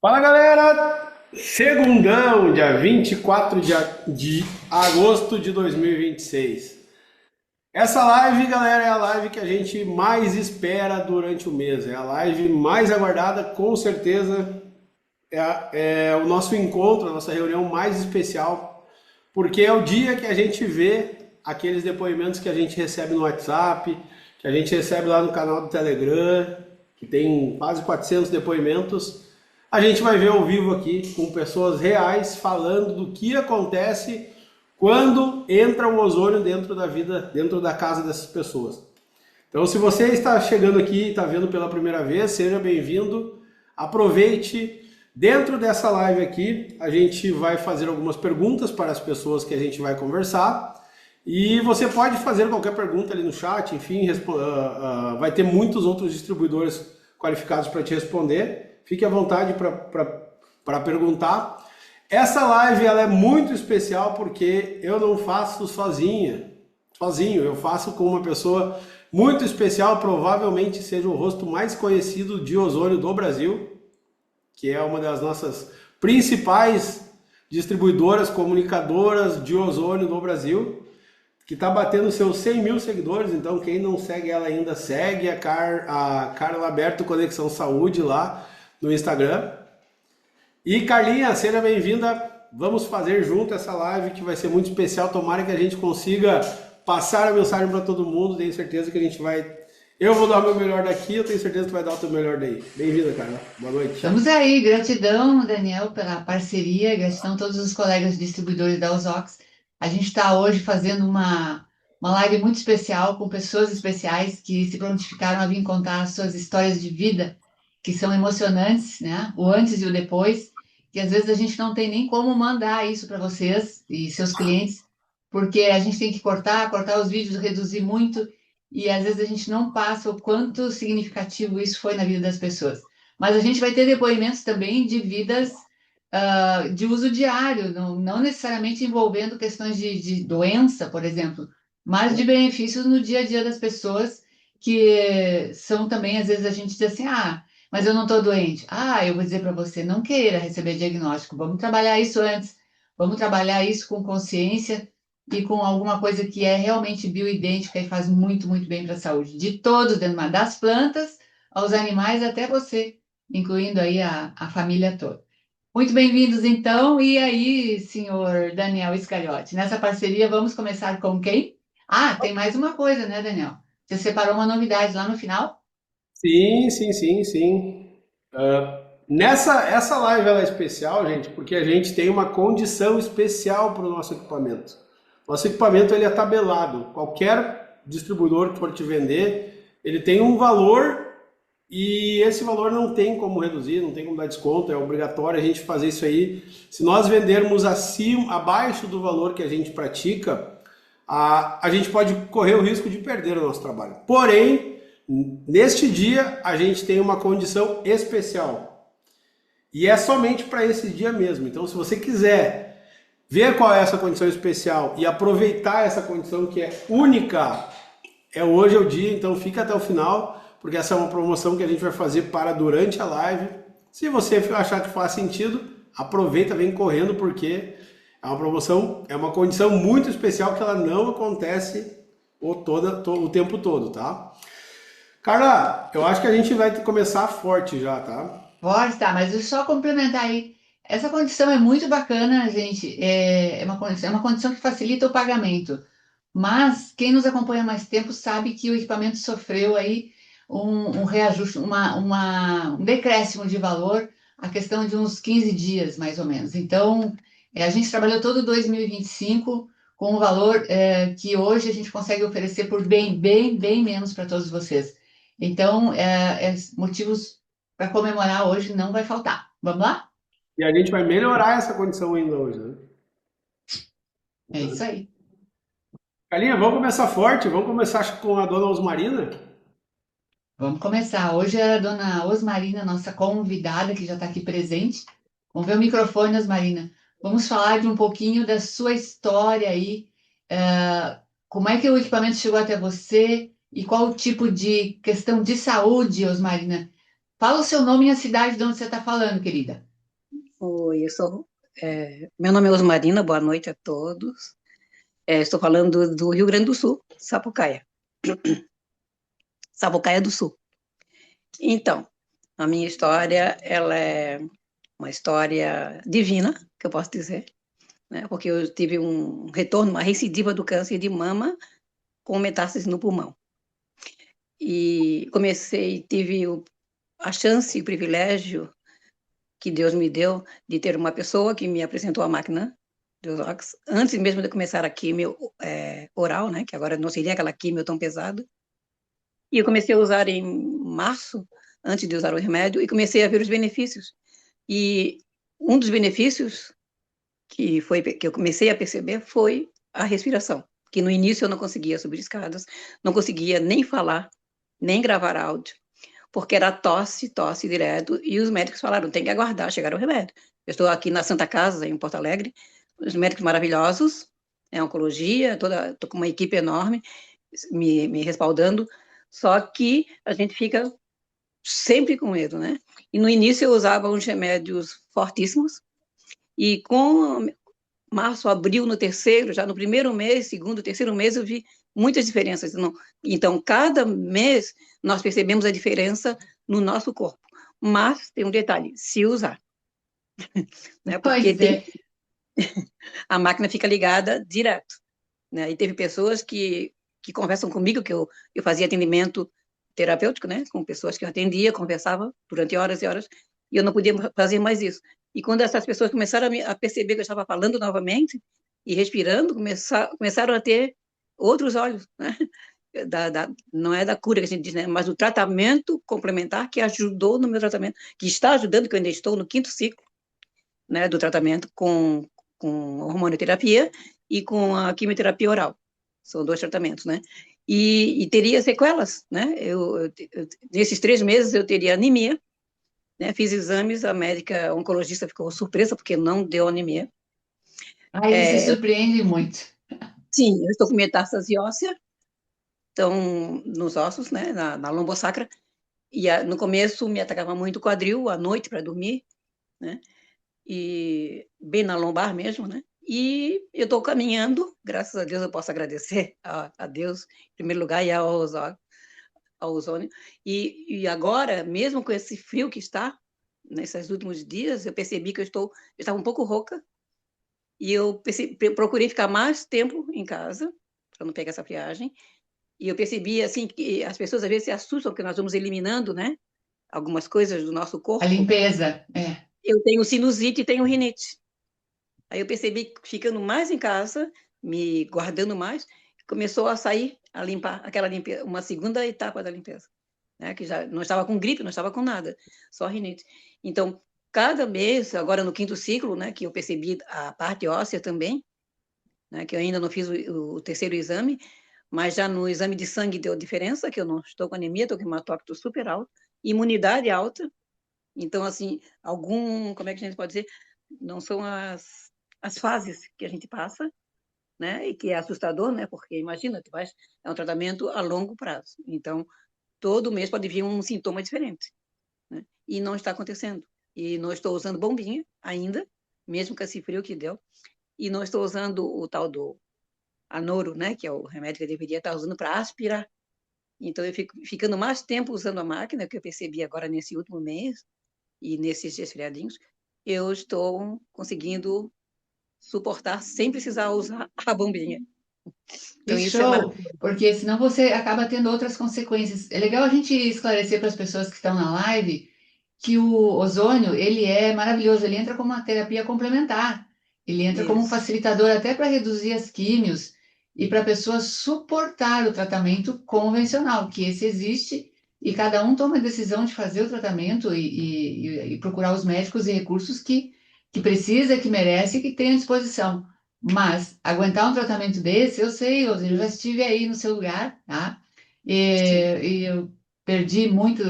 Fala galera! Segundão, dia 24 de agosto de 2026. Essa live, galera, é a live que a gente mais espera durante o mês. É a live mais aguardada, com certeza. É o nosso encontro, a nossa reunião mais especial, porque é o dia que a gente vê aqueles depoimentos que a gente recebe no WhatsApp, que a gente recebe lá no canal do Telegram, que tem quase 400 depoimentos. A gente vai ver ao vivo aqui com pessoas reais falando do que acontece quando entra o ozônio dentro da vida, dentro da casa dessas pessoas. Então, se você está chegando aqui e está vendo pela primeira vez, seja bem-vindo. Aproveite. Dentro dessa live aqui, a gente vai fazer algumas perguntas para as pessoas que a gente vai conversar. E você pode fazer qualquer pergunta ali no chat, enfim, vai ter muitos outros distribuidores qualificados para te responder. Fique à vontade para perguntar. Essa live ela é muito especial porque eu não faço sozinho, eu faço com uma pessoa muito especial, provavelmente seja o rosto mais conhecido de ozônio do Brasil, que é uma das nossas principais distribuidoras, comunicadoras de ozônio do Brasil, que está batendo seus 100 mil seguidores. Então quem não segue ela ainda, segue a Carla Alberto Conexão Saúde lá no Instagram. E Carlinha, seja bem-vinda. Vamos fazer junto essa live que vai ser muito especial. Tomara que a gente consiga passar a mensagem para todo mundo. Tenho certeza que a gente vai. Eu vou dar o meu melhor daqui, eu tenho certeza que tu vai dar o teu melhor daí. Bem-vinda, Carla. Boa noite. Estamos aí, gratidão, Daniel, pela parceria, gratidão a todos os colegas distribuidores da Ozox. A gente está hoje fazendo uma live muito especial com pessoas especiais que se prontificaram a vir contar as suas histórias de vida, que são emocionantes, né? O antes e o depois, que às vezes a gente não tem nem como mandar isso para vocês e seus clientes, porque a gente tem que cortar os vídeos, reduzir muito, e às vezes a gente não passa o quanto significativo isso foi na vida das pessoas. Mas a gente vai ter depoimentos também de vidas de uso diário, não necessariamente envolvendo questões de doença, por exemplo, mas de benefícios no dia a dia das pessoas, que são também, às vezes a gente diz assim, mas eu não estou doente. Eu vou dizer para você, não queira receber diagnóstico, vamos trabalhar isso antes, vamos trabalhar isso com consciência e com alguma coisa que é realmente bioidêntica e faz muito, muito bem para a saúde, de todos, das plantas aos animais até você, incluindo aí a família toda. Muito bem-vindos, então. E aí, senhor Daniel Iscariote, nessa parceria vamos começar com quem? Tem mais uma coisa, né, Daniel? Você separou uma novidade lá no final? Sim, sim, sim, sim. Essa live ela é especial, gente, porque a gente tem uma condição especial para o nosso equipamento. Nosso equipamento ele é tabelado. Qualquer distribuidor que for te vender, ele tem um valor e esse valor não tem como reduzir, não tem como dar desconto, é obrigatório a gente fazer isso aí. Se nós vendermos abaixo do valor que a gente pratica, a gente pode correr o risco de perder o nosso trabalho. Porém, neste dia a gente tem uma condição especial e é somente para esse dia mesmo. Então, se você quiser ver qual é essa condição especial e aproveitar essa condição que é única, hoje é o dia. Então fica até o final, porque essa é uma promoção que a gente vai fazer para durante a live. Se você achar que faz sentido, aproveita, vem correndo, porque é uma promoção, é uma condição muito especial que ela não acontece o tempo todo, tá? Carla, eu acho que a gente vai começar forte já, tá? Pode, tá, mas deixa eu só complementar aí. Essa condição é muito bacana, gente. É uma condição que facilita o pagamento. Mas quem nos acompanha há mais tempo sabe que o equipamento sofreu aí um reajuste, um decréscimo de valor, a questão de uns 15 dias, mais ou menos. Então, a gente trabalhou todo 2025 com um valor que hoje a gente consegue oferecer por bem, bem, bem menos para todos vocês. Então, motivos para comemorar hoje não vai faltar. Vamos lá? E a gente vai melhorar essa condição ainda hoje, né? É isso aí. Carlinha, vamos começar forte, vamos começar com a dona Osmarina? Vamos começar. Hoje é a dona Osmarina, nossa convidada, que já está aqui presente. Vamos ver o microfone, Osmarina. Vamos falar de um pouquinho da sua história aí. Como é que o equipamento chegou até você e qual o tipo de questão de saúde, Osmarina? Fala o seu nome e a cidade de onde você está falando, querida. Oi, meu nome é Osmarina, boa noite a todos. Estou falando do Rio Grande do Sul, Sapucaia, Sapucaia do Sul. Então, a minha história, ela é uma história divina, que eu posso dizer, né? Porque eu tive um retorno, uma recidiva do câncer de mama com metástase no pulmão. E a chance e o privilégio que Deus me deu de ter uma pessoa que me apresentou a máquina de Ozox, antes mesmo de começar a químio oral, né, que agora não seria aquela químio tão pesada. E eu comecei a usar em março, antes de usar o remédio, e comecei a ver os benefícios. E um dos benefícios que eu comecei a perceber foi a respiração, que no início eu não conseguia subir escadas, não conseguia nem falar, nem gravar áudio, porque era tosse, tosse direto, e os médicos falaram, tem que aguardar chegar o remédio. Eu estou aqui na Santa Casa, em Porto Alegre, os médicos maravilhosos, oncologia, estou com uma equipe enorme me respaldando, só que a gente fica sempre com medo, né? E no início eu usava uns remédios fortíssimos, e com março, abril, no terceiro, já no primeiro mês, segundo, terceiro mês, eu vi muitas diferenças. Então, cada mês, nós percebemos a diferença no nosso corpo. Mas tem um detalhe, se usar, né? Porque Pois é. a máquina fica ligada direto, né? E teve pessoas que conversam comigo, que eu fazia atendimento terapêutico, né? Com pessoas que eu atendia, conversava durante horas e horas, e eu não podia fazer mais isso. E quando essas pessoas começaram a perceber que eu estava falando novamente e respirando, começaram a ter outros olhos, né? Não é da cura que a gente diz, né? Mas do tratamento complementar que ajudou no meu tratamento, que está ajudando, que eu ainda estou no quinto ciclo, né, do tratamento com hormonioterapia e com a quimioterapia oral. São dois tratamentos, né? E teria sequelas, né? Nesses 3 meses eu teria anemia, né? Fiz exames, a médica oncologista ficou surpresa porque não deu anemia. Ah, ele se surpreende muito. Sim, eu estou com metástase óssea, então nos ossos, né? Na lombosacra. E no começo me atacava muito o quadril, à noite para dormir, né? E bem na lombar mesmo, né? E eu estou caminhando, graças a Deus eu posso agradecer a Deus, em primeiro lugar, e ao ozônio. E agora, mesmo com esse frio que está, nesses últimos dias, eu percebi que eu estava um pouco rouca, e procurei ficar mais tempo em casa, para não pegar essa friagem, e eu percebi, assim, que as pessoas às vezes se assustam, porque nós vamos eliminando, né, algumas coisas do nosso A corpo. limpeza, é. Eu tenho sinusite e tenho rinite. Aí eu percebi que ficando mais em casa, me guardando mais, começou a sair a limpar aquela limpeza, uma segunda etapa da limpeza, né? Que já não estava com gripe, não estava com nada, só rinite. Então, cada mês, agora no quinto ciclo, né, que eu percebi a parte óssea também, né, que eu ainda não fiz o terceiro exame, mas já no exame de sangue deu diferença, que eu não estou com anemia, estou com hematócrito super alto, imunidade alta. Então, assim, como é que a gente pode dizer? Não são as fases que a gente passa, né? E que é assustador, né? Porque imagina, é um tratamento a longo prazo. Então, todo mês pode vir um sintoma diferente, né? E não está acontecendo. E não estou usando bombinha ainda, mesmo com esse frio que deu. E não estou usando o tal do Anoro, né? Que é o remédio que eu deveria estar usando para aspirar. Então, eu fico ficando mais tempo usando a máquina, que eu percebi agora nesse último mês, e nesses resfriadinhos, eu estou conseguindo suportar sem precisar usar a bombinha. Que Então, isso é show! maravilhoso. Porque senão você acaba tendo outras consequências. É legal a gente esclarecer para as pessoas que estão na live que o ozônio, ele é maravilhoso, ele entra como uma terapia complementar. Ele entra como um Isso, facilitador até para reduzir as químios e para a pessoa suportar o tratamento convencional, que esse existe e cada um toma a decisão de fazer o tratamento e procurar os médicos e recursos que precisa, que merece e que tem à disposição. Mas aguentar um tratamento desse, eu sei, eu já estive aí no seu lugar, tá? sim, E eu perdi muito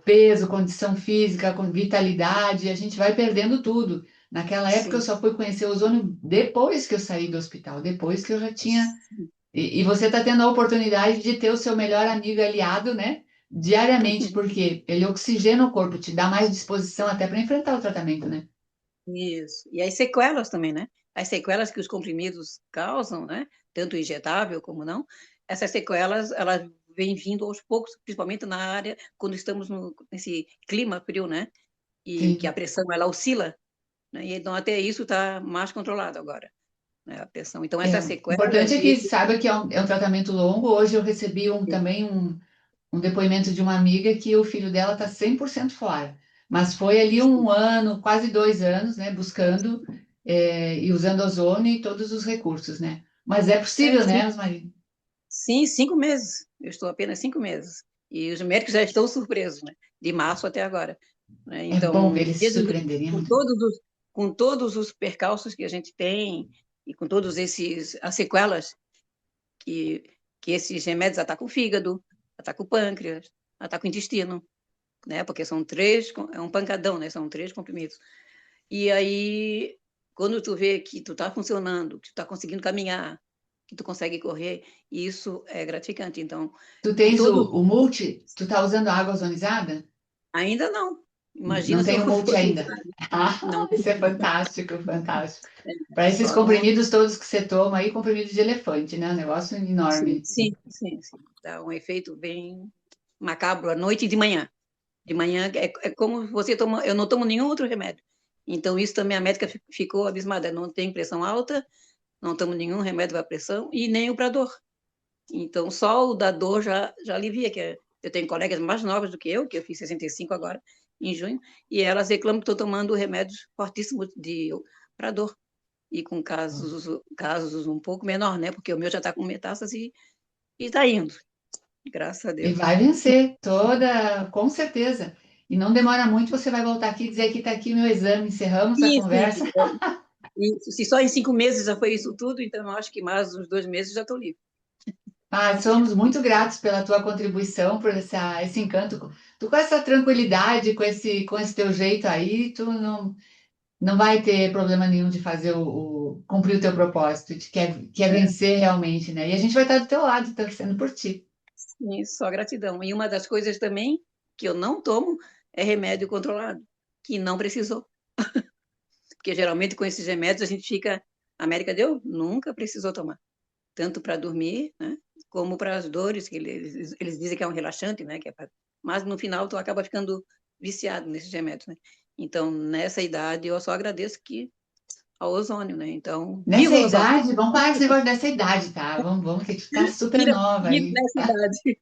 peso, condição física, com vitalidade, a gente vai perdendo tudo. Naquela época eu sim. só fui conhecer o ozônio depois que eu saí do hospital, depois que eu já tinha. E você está tendo a oportunidade de ter o seu melhor amigo aliado, né? Diariamente, porque ele oxigena o corpo, te dá mais disposição até para enfrentar o tratamento, né? Isso. E as sequelas também, né? As sequelas que os comprimidos causam, né? Tanto injetável como não, essas sequelas, elas vêm vindo aos poucos, principalmente na área, quando estamos nesse clima frio, né? E que a Sim. pressão, ela oscila, né? E então, até isso está mais controlado agora, né? A pressão. Então, É, essas o importante sequelas, é e que esse... saiba que é um tratamento longo. Hoje eu recebi um depoimento de uma amiga que o filho dela está 100% fora. Mas foi ali um ano, quase 2 anos, né, buscando e usando ozônio e todos os recursos, né? Mas é É, possível, sim, né, Osmaria? sim, 5 meses. Eu estou apenas 5 meses. E os médicos já estão surpresos, né? De março até agora, né? É bom ver Então, eles se mesmo surpreenderem. com todos os percalços que a gente tem e com todos as sequelas que, que esses remédios atacam o fígado, atacam o pâncreas, atacam o intestino, né? Porque são três, é um pancadão, né? São 3 comprimidos. E aí, quando tu vê que tu tá funcionando, que tu tá conseguindo caminhar, que tu consegue correr, isso é gratificante. Então, Tu com tens todo... o multi? Tu tá usando água ozonizada? Ainda não. Imagina Não se tem eu o multi fosse ainda. usar. Ah, Não, isso é fantástico, fantástico. Para esses só não. comprimidos todos que você toma aí, comprimidos de elefante, né? Um negócio Sim, enorme. sim, sim, sim. Dá um efeito bem macabro à noite e de manhã. De manhã é como você toma. Eu não tomo nenhum outro remédio. Então, isso também a médica ficou abismada. Não tem pressão alta, não tomo nenhum remédio para pressão e nem o para dor. Então, só o da dor já alivia, eu tenho colegas mais novas do que eu fiz 65 agora, em junho, e elas reclamam que estou tomando remédios fortíssimos para dor, e com casos um pouco menor, né? Porque o meu já está com metástase e está indo, graças a E Deus. vai vencer toda, com certeza. E não demora muito, você vai voltar aqui e dizer que está aqui meu exame. Encerramos a Sim, conversa. sim. E se só em 5 meses já foi isso tudo, então eu acho que mais uns 2 meses já estou livre. Ah, somos muito gratos pela tua contribuição, por esse encanto. Tu com essa tranquilidade, com esse teu jeito aí, tu não vai ter problema nenhum de fazer cumprir o teu propósito, de quer vencer realmente, né? E a gente vai estar do teu lado, torcendo por ti. Sim, só gratidão. E uma das coisas também que eu não tomo é remédio controlado, que não precisou. Porque geralmente com esses remédios a gente fica. A América deu? Nunca precisou tomar. Tanto para dormir, né? Como para as dores, que eles dizem que é um relaxante, né? Mas no final tu acaba ficando viciado nesses remédios, né? Então, nessa idade, eu só agradeço que ao ozônio, né? Então, Nessa viva o ozônio! idade, vamos parar com esse negócio dessa idade, tá? Vamos, que tu tá super Vira, nova vira aí. nessa idade.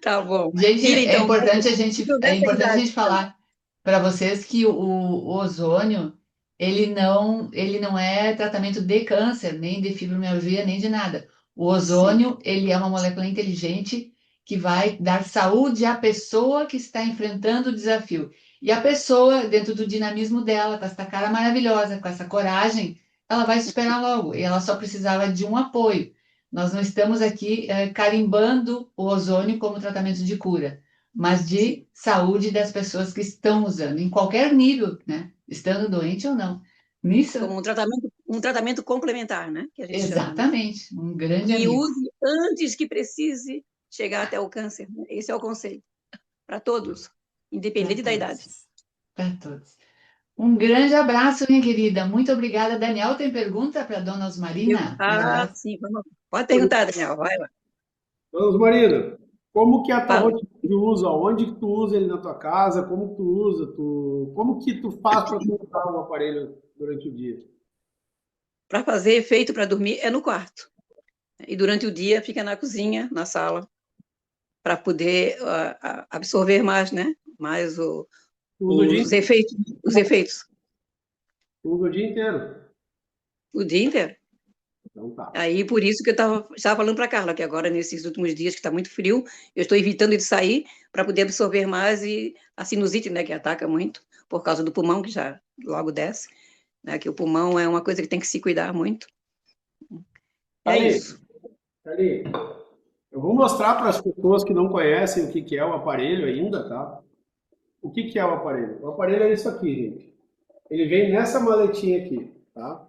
Tá bom. Gente, Vira então, é nessa importante a idade. gente falar para vocês que o ozônio, ele não é tratamento de câncer, nem de fibromialgia, nem de nada. O Sim, ozônio, ele é uma molécula inteligente que vai dar saúde à pessoa que está enfrentando o desafio. E a pessoa, dentro do dinamismo dela, com essa cara maravilhosa, com essa coragem, ela vai superar logo. E ela só precisava de um apoio. Nós não estamos aqui carimbando o ozônio como tratamento de cura, mas sim. de saúde das pessoas que estão usando, em qualquer nível, né? Estando doente ou não. Nisso, Como um tratamento complementar, né? Que a gente chama, né? exatamente, um grande Que amigo use antes que precise chegar até o câncer, né? Esse é o conselho para todos, para independente da idade. todos, para todos. Um grande abraço, minha querida. Muito obrigada. Daniel, tem pergunta para dona Osmarina? Um abraço. Sim, pode perguntar, Daniel, vai lá. Vamos, Marina, como que é a tua Fala. rotina de uso? Onde que tu usa ele na tua casa? Como que tu usa? Como que tu faz para usar o aparelho durante o dia? Para fazer efeito para dormir é no quarto. E durante o dia fica na cozinha, na sala, para poder absorver mais, né? Mais Tu usa o dia, os efeitos, os efeitos. tu usa o dia inteiro. O dia inteiro. Então tá. Aí, por isso que eu estava falando para a Carla, que agora, nesses últimos dias que está muito frio, eu estou evitando de sair para poder absorver mais e a sinusite, né, que ataca muito, por causa do pulmão, que já logo desce, né, que o pulmão é uma coisa que tem que se cuidar muito. É Ali, isso. ali. Eu vou mostrar para as pessoas que não conhecem o que que é o aparelho ainda, tá? O que que é o aparelho? O aparelho é isso aqui, gente. Ele vem nessa maletinha aqui, tá?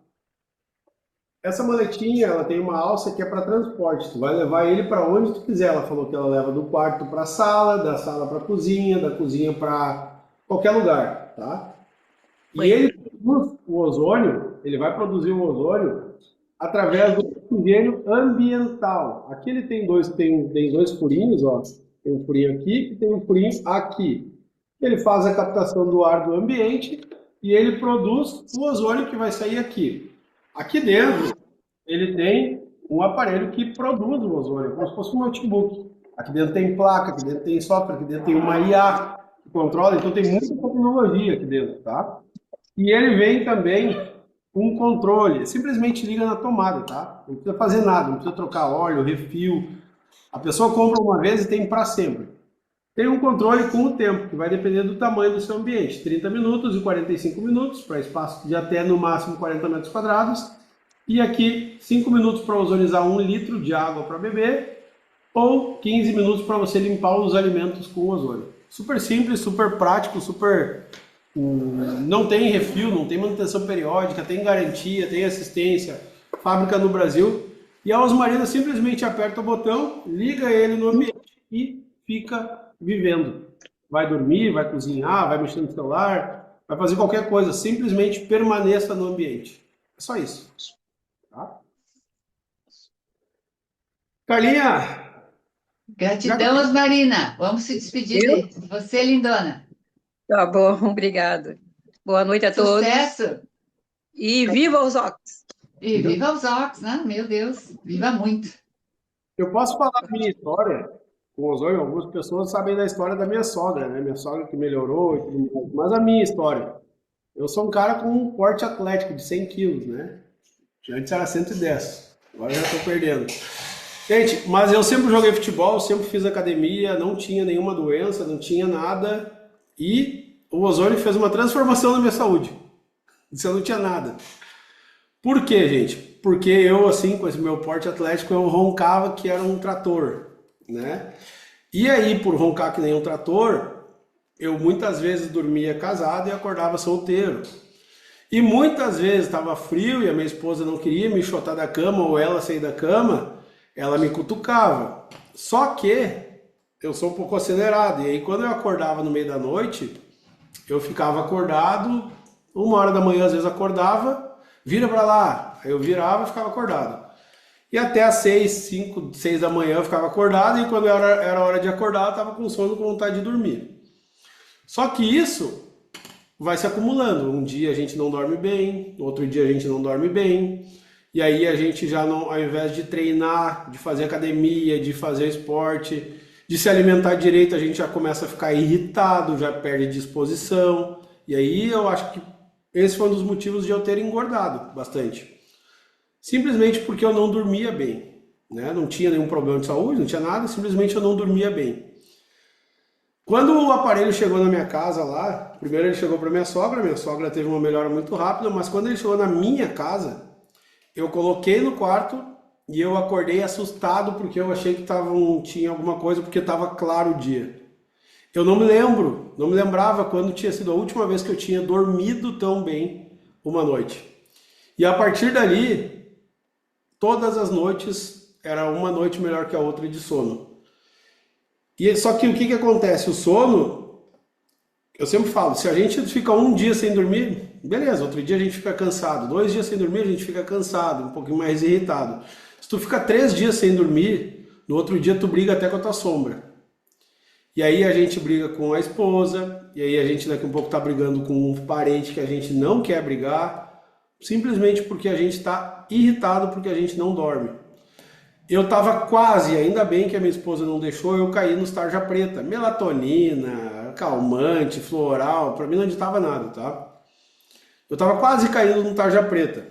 Essa maletinha, ela tem uma alça que é para transporte. Tu vai levar ele para onde tu quiser. Ela falou que ela leva do quarto para a sala, da sala para a cozinha, da cozinha para qualquer lugar, tá? E ele Banheiro. produz o ozônio, ele vai produzir o ozônio através do oxigênio ambiental. Aqui ele tem dois furinhos, ó. Tem um furinho aqui e tem um furinho aqui. Ele faz a captação do ar do ambiente e ele produz o ozônio que vai sair aqui. Aqui dentro, ele tem um aparelho que produz o ozônio, como se fosse um notebook. Aqui dentro tem placa, aqui dentro tem software, aqui dentro tem uma IA que controla, então tem muita tecnologia aqui dentro, tá? E ele vem também com um controle, simplesmente liga na tomada, tá? Não precisa fazer nada, não precisa trocar óleo, refil. A pessoa compra uma vez e tem para sempre. Tem um controle com o tempo, que vai depender do tamanho do seu ambiente. 30 minutos e 45 minutos, para espaço de até no máximo 40 metros quadrados. E aqui, 5 minutos para ozonizar 1 litro de água para beber, ou 15 minutos para você limpar os alimentos com ozônio. Super simples, super prático, super... Não tem refil, não tem manutenção periódica, tem garantia, tem assistência, fábrica no Brasil. E a Osmarina simplesmente aperta o botão, liga ele no ambiente e fica vivendo. Vai dormir, vai cozinhar, vai mexer no celular, vai fazer qualquer coisa, simplesmente permaneça no ambiente. É só isso. Tá? Carlinha! Gratidão, Osmarina. Vamos se despedir de você, lindona. Tá bom, obrigado. Boa noite a todos. Sucesso! E viva os Ox! E viva os Ox, né? Meu Deus, viva muito. Eu posso falar a minha história com o ozônio? Algumas pessoas sabem da história da minha sogra, né? Minha sogra que melhorou e tudo mais. Mas a minha história. Eu sou um cara com um porte atlético de 100 quilos, né? Antes era 110. Agora já estou perdendo. Gente, mas eu sempre joguei futebol, sempre fiz academia, não tinha nenhuma doença, não tinha nada. E o ozônio fez uma transformação na minha saúde. Isso eu não tinha nada. Por quê, gente? Porque eu, assim, com esse meu porte atlético, eu roncava que era um trator, né? E aí, por roncar que nem um trator, eu muitas vezes dormia casado e acordava solteiro. E muitas vezes estava frio e a minha esposa não queria me enxotar da cama ou ela sair da cama, ela me cutucava. Só que eu sou um pouco acelerado. E aí, quando eu acordava no meio da noite, eu ficava acordado, 1h da manhã às vezes acordava, vira pra lá. Aí eu virava e ficava acordado. E até às 6 da manhã eu ficava acordado, e quando era hora de acordar, eu estava com sono, com vontade de dormir. Só que isso vai se acumulando. Um dia a gente não dorme bem, no outro dia a gente não dorme bem. E aí a gente já não, ao invés de treinar, de fazer academia, de fazer esporte, de se alimentar direito, a gente já começa a ficar irritado, já perde disposição. E aí eu acho que esse foi um dos motivos de eu ter engordado bastante. Simplesmente porque eu não dormia bem, né? Não tinha nenhum problema de saúde, não tinha nada, simplesmente eu não dormia bem. Quando o aparelho chegou na minha casa lá, primeiro ele chegou para minha sogra teve uma melhora muito rápida, mas quando ele chegou na minha casa, eu coloquei no quarto e eu acordei assustado porque eu achei que tinha alguma coisa, porque estava claro o dia. Eu não me lembrava quando tinha sido a última vez que eu tinha dormido tão bem uma noite. E a partir dali, todas as noites era uma noite melhor que a outra de sono. E só que o que acontece? O sono, eu sempre falo, se a gente fica um dia sem dormir, beleza, outro dia a gente fica cansado. 2 dias sem dormir a gente fica cansado, um pouquinho mais irritado. Se tu fica 3 dias sem dormir, no outro dia tu briga até com a tua sombra. E aí a gente briga com a esposa, e aí a gente daqui a um pouco tá brigando com um parente que a gente não quer brigar, simplesmente porque a gente está irritado porque a gente não dorme. Eu estava quase, ainda bem que a minha esposa não deixou, eu caí nos tarja preta. Melatonina, calmante, floral, para mim não adiantava nada, tá? Eu estava quase caindo no tarja preta.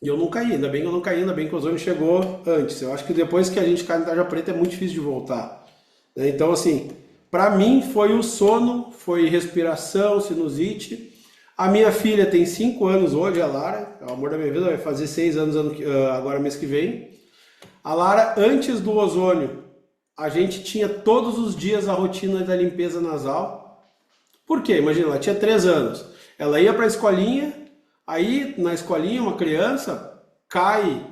E eu não caí, ainda bem que eu não caí, ainda bem que o ozônio chegou antes. Eu acho que depois que a gente cai no tarja preta é muito difícil de voltar. Então, assim, para mim foi o sono, foi respiração, sinusite. A minha filha tem 5 anos hoje, a Lara, é o amor da minha vida, vai fazer 6 anos agora mês que vem. A Lara, antes do ozônio, a gente tinha todos os dias a rotina da limpeza nasal. Por quê? Imagina, ela tinha 3 anos. Ela ia para a escolinha, aí na escolinha uma criança cai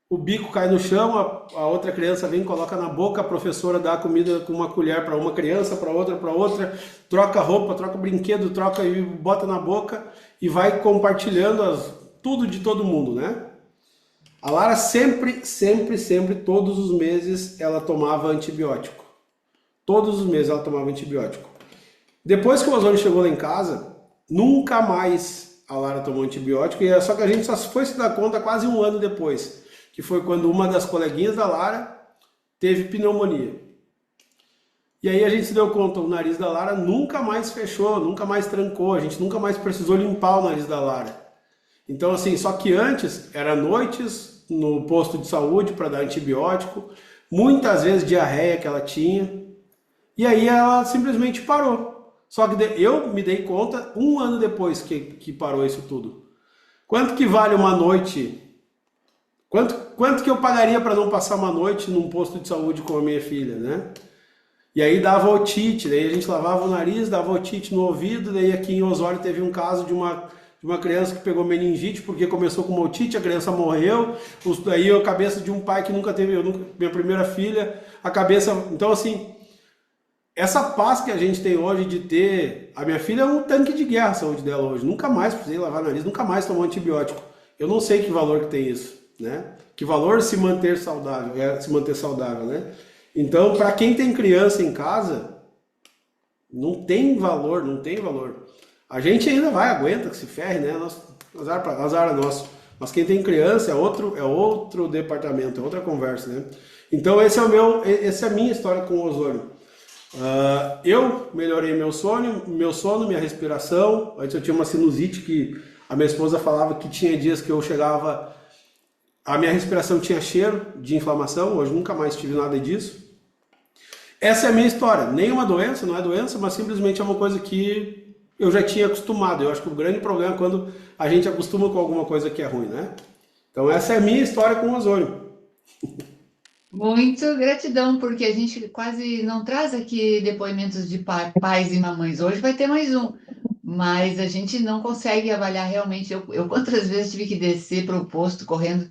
o bico cai no chão, a outra criança vem, coloca na boca, a professora dá a comida com uma colher para uma criança, para outra, troca roupa, troca brinquedo, troca e bota na boca e vai compartilhando tudo de todo mundo, né? A Lara sempre, sempre, sempre, todos os meses ela tomava antibiótico. Todos os meses ela tomava antibiótico. Depois que o Ozônio chegou lá em casa, nunca mais a Lara tomou antibiótico, e só que a gente só foi se dar conta quase um ano depois, que foi quando uma das coleguinhas da Lara teve pneumonia. E aí a gente se deu conta, o nariz da Lara nunca mais fechou, nunca mais trancou, a gente nunca mais precisou limpar o nariz da Lara. Então assim, só que antes era noites no posto de saúde para dar antibiótico, muitas vezes diarreia que ela tinha, e aí ela simplesmente parou. Só que eu me dei conta um ano depois que parou isso tudo. Quanto que vale uma noite? Quanto que eu pagaria para não passar uma noite num posto de saúde com a minha filha, né? E aí dava otite, daí a gente lavava o nariz, dava otite no ouvido, daí aqui em Osório teve um caso de uma criança que pegou meningite porque começou com uma otite, a criança morreu, daí a cabeça de um pai que nunca teve, minha primeira filha, a cabeça, então assim, essa paz que a gente tem hoje de ter, a minha filha é um tanque de guerra a saúde dela hoje, nunca mais precisei lavar nariz, nunca mais tomou antibiótico, eu não sei que valor que tem isso, né? Que valor se manter saudável, se manter saudável, né? Então, para quem tem criança em casa, não tem valor, não tem valor. A gente ainda vai, aguenta que se ferre, né? Azar é nosso. Mas quem tem criança é outro departamento, é outra conversa, né? Então essa é a minha história com o ozônio. Eu melhorei meu sono, minha respiração. Antes eu tinha uma sinusite que a minha esposa falava que tinha dias que eu chegava, a minha respiração tinha cheiro de inflamação. Hoje nunca mais tive nada disso. Essa é a minha história. Nenhuma doença, não é doença, mas simplesmente é uma coisa que eu já tinha acostumado. Eu acho que o grande problema é quando a gente acostuma com alguma coisa que é ruim, né? Então essa é a minha história com o ozônio. Muito gratidão, porque a gente quase não traz aqui depoimentos de pais e mamães. Hoje vai ter mais um, mas a gente não consegue avaliar realmente. Eu quantas vezes tive que descer para o posto correndo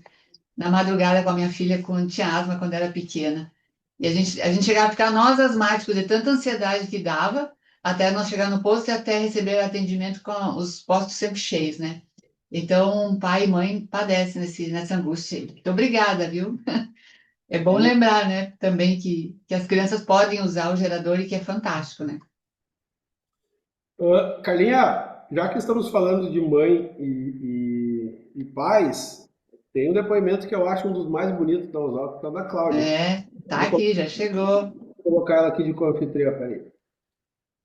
na madrugada com a minha filha quando tinha asma, quando era pequena. E a gente chegava a ficar nós asmáticos de tanta ansiedade que dava, até nós chegar no posto e até receber atendimento com os postos sempre cheios, né? Então, pai e mãe padecem nessa angústia. Muito obrigada, viu? É bom lembrar, né, também que as crianças podem usar o gerador e que é fantástico, né? Carlinha, já que estamos falando de mãe e pais, tem um depoimento que eu acho um dos mais bonitos da Osório, que é o da Cláudia. É, Eu tá vou aqui, já chegou. colocar ela aqui de confitriã, peraí.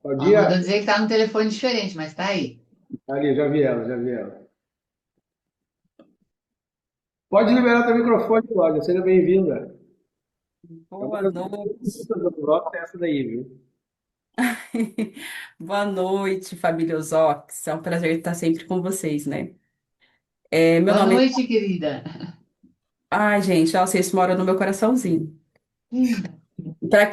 Ó, Claudinha, mandou dizer que tá no telefone diferente, mas tá aí. ali, já vi ela, já vi ela. Pode liberar teu microfone, Cláudia, seja bem-vinda. É uma Boa das noite. bonitas da Osório, essa daí, viu? Boa noite, família Ozox. É um prazer estar sempre com vocês, né? Meu Boa nome é... noite, querida. Ai, gente, ó, vocês moram no meu coraçãozinho. Hum. Para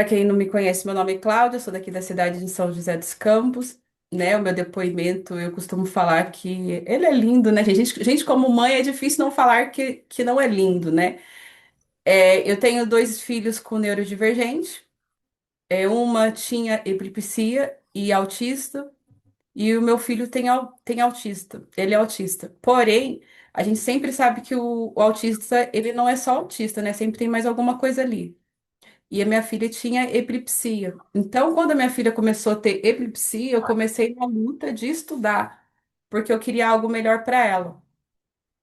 quem não me conhece, meu nome é Cláudia, sou daqui da cidade de São José dos Campos, né? O meu depoimento, eu costumo falar que ele é lindo, né? Gente, como mãe, é difícil não falar que não é lindo, né? Eu tenho dois filhos com neurodivergente. Uma tinha epilepsia e autista. E o meu filho tem autista, ele é autista. Porém, a gente sempre sabe que o autista, ele não é só autista, né? Sempre tem mais alguma coisa ali. E a minha filha tinha epilepsia. Então, quando a minha filha começou a ter epilepsia, eu comecei uma luta de estudar, porque eu queria algo melhor para ela.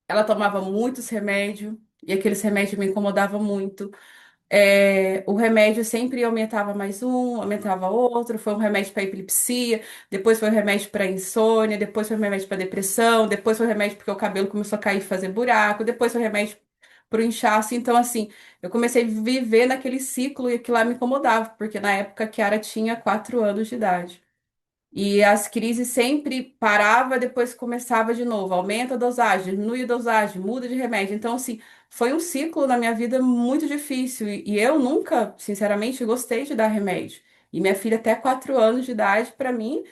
Ela tomava muitos remédios, e aqueles remédios me incomodavam muito. O remédio sempre aumentava mais um, aumentava outro. Foi um remédio para epilepsia, depois foi um remédio para insônia, depois foi um remédio para depressão, depois foi um remédio porque o cabelo começou a cair e fazer buraco, depois foi um remédio para o inchaço. Então, assim, eu comecei a viver naquele ciclo e aquilo lá me incomodava, porque na época a Kiara tinha 4 anos de idade. E as crises sempre parava, depois começava de novo, aumenta a dosagem, diminui a dosagem, muda de remédio. Então, assim, foi um ciclo na minha vida muito difícil. E eu nunca, sinceramente, gostei de dar remédio. E minha filha, até 4 anos de idade, para mim,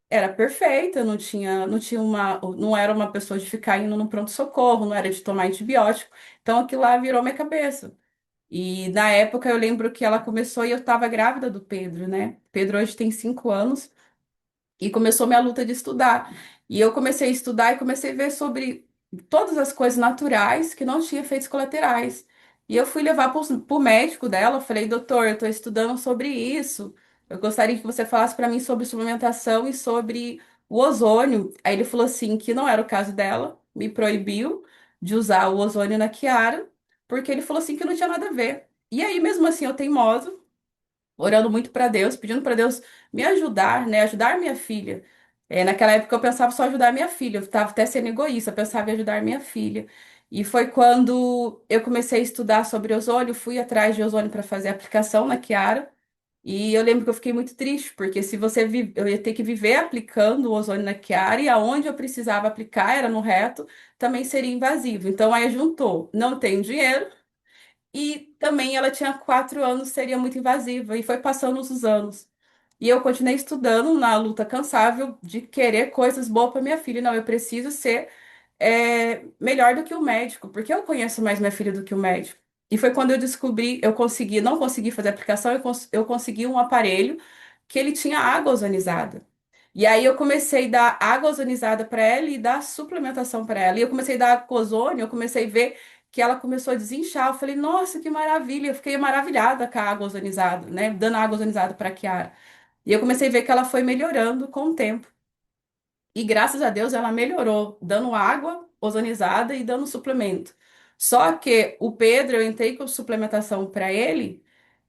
era perfeita, não era uma pessoa de ficar indo no pronto-socorro, não era de tomar antibiótico. Então aquilo lá virou minha cabeça. E na época eu lembro que ela começou e eu estava grávida do Pedro, né? Pedro hoje tem 5 anos. E começou minha luta de estudar. E eu comecei a estudar e comecei a ver sobre todas as coisas naturais que não tinha efeitos colaterais. E eu fui levar para o médico dela, falei, doutor, eu estou estudando sobre isso. Eu gostaria que você falasse para mim sobre suplementação e sobre o ozônio. Aí ele falou assim que não era o caso dela, me proibiu de usar o ozônio na Kiara, porque ele falou assim que não tinha nada a ver. E aí, mesmo assim, eu teimosa, orando muito para Deus, pedindo para Deus me ajudar, né? Ajudar minha filha. Naquela época eu pensava só ajudar minha filha, eu estava até sendo egoísta, eu pensava em ajudar minha filha. E foi quando eu comecei a estudar sobre ozônio, fui atrás de ozônio para fazer a aplicação na Kiara. E eu lembro que eu fiquei muito triste, porque se eu ia ter que viver aplicando o ozônio na Kiara e aonde eu precisava aplicar era no reto, também seria invasivo. Então aí juntou, não tenho dinheiro e também ela tinha 4 anos, seria muito invasiva, e foi passando os anos. E eu continuei estudando na luta cansável de querer coisas boas para minha filha. Não, eu preciso ser melhor do que o médico, porque eu conheço mais minha filha do que o médico. E foi quando eu descobri, não consegui fazer a aplicação, eu consegui um aparelho que ele tinha água ozonizada. E aí eu comecei a dar água ozonizada para ela e dar suplementação para ela. E eu comecei a dar água com ozônio, eu comecei a ver que ela começou a desinchar. Eu falei, nossa, que maravilha! Eu fiquei maravilhada com a água ozonizada, né? Dando água ozonizada para a Kiara. E eu comecei a ver que ela foi melhorando com o tempo. E graças a Deus ela melhorou, dando água ozonizada e dando suplemento. Só que o Pedro, eu entrei com suplementação para ele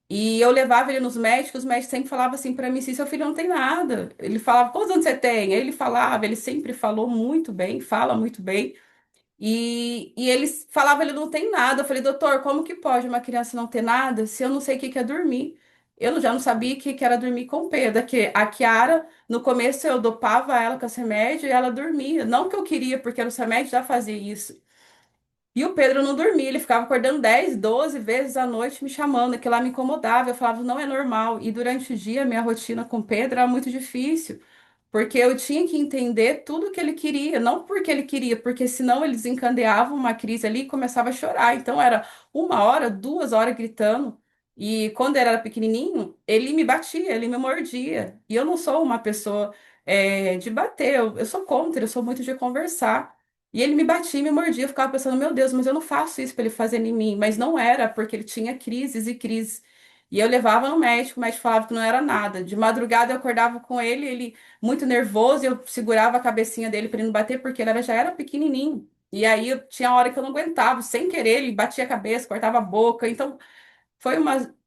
e eu levava ele nos médicos, os médicos sempre falavam assim para mim, assim, seu filho não tem nada. Ele falava, quantos anos você tem? Aí ele falava, ele sempre falou muito bem, fala muito bem. E eles falavam, ele não tem nada. Eu falei, doutor, como que pode uma criança não ter nada se eu não sei o que que é dormir? Já não sabia o que que era dormir com Pedro. Que a Kiara, no começo eu dopava ela com esse remédio e ela dormia. Não que eu queria, porque os remédios já faziam isso. E o Pedro não dormia, ele ficava acordando 10, 12 vezes à noite me chamando, aquilo lá me incomodava. Eu falava, não é normal. E durante o dia, minha rotina com o Pedro era muito difícil. Porque eu tinha que entender tudo o que ele queria, não porque ele queria, porque senão ele desencadeava uma crise ali e começava a chorar. Então era 1 hora, 2 horas gritando. E quando ele era pequenininho, ele me batia, ele me mordia. E eu não sou uma pessoa de bater, eu sou contra, eu sou muito de conversar. E ele me batia e me mordia. Eu ficava pensando, meu Deus, mas eu não faço isso para ele fazer em mim. Mas não era, porque ele tinha crises e crises. E eu levava no médico, o médico falava que não era nada. De madrugada eu acordava com ele muito nervoso, e eu segurava a cabecinha dele para ele não bater, porque já era pequenininho. E aí tinha hora que eu não aguentava, sem querer, ele batia a cabeça, cortava a boca. Então foi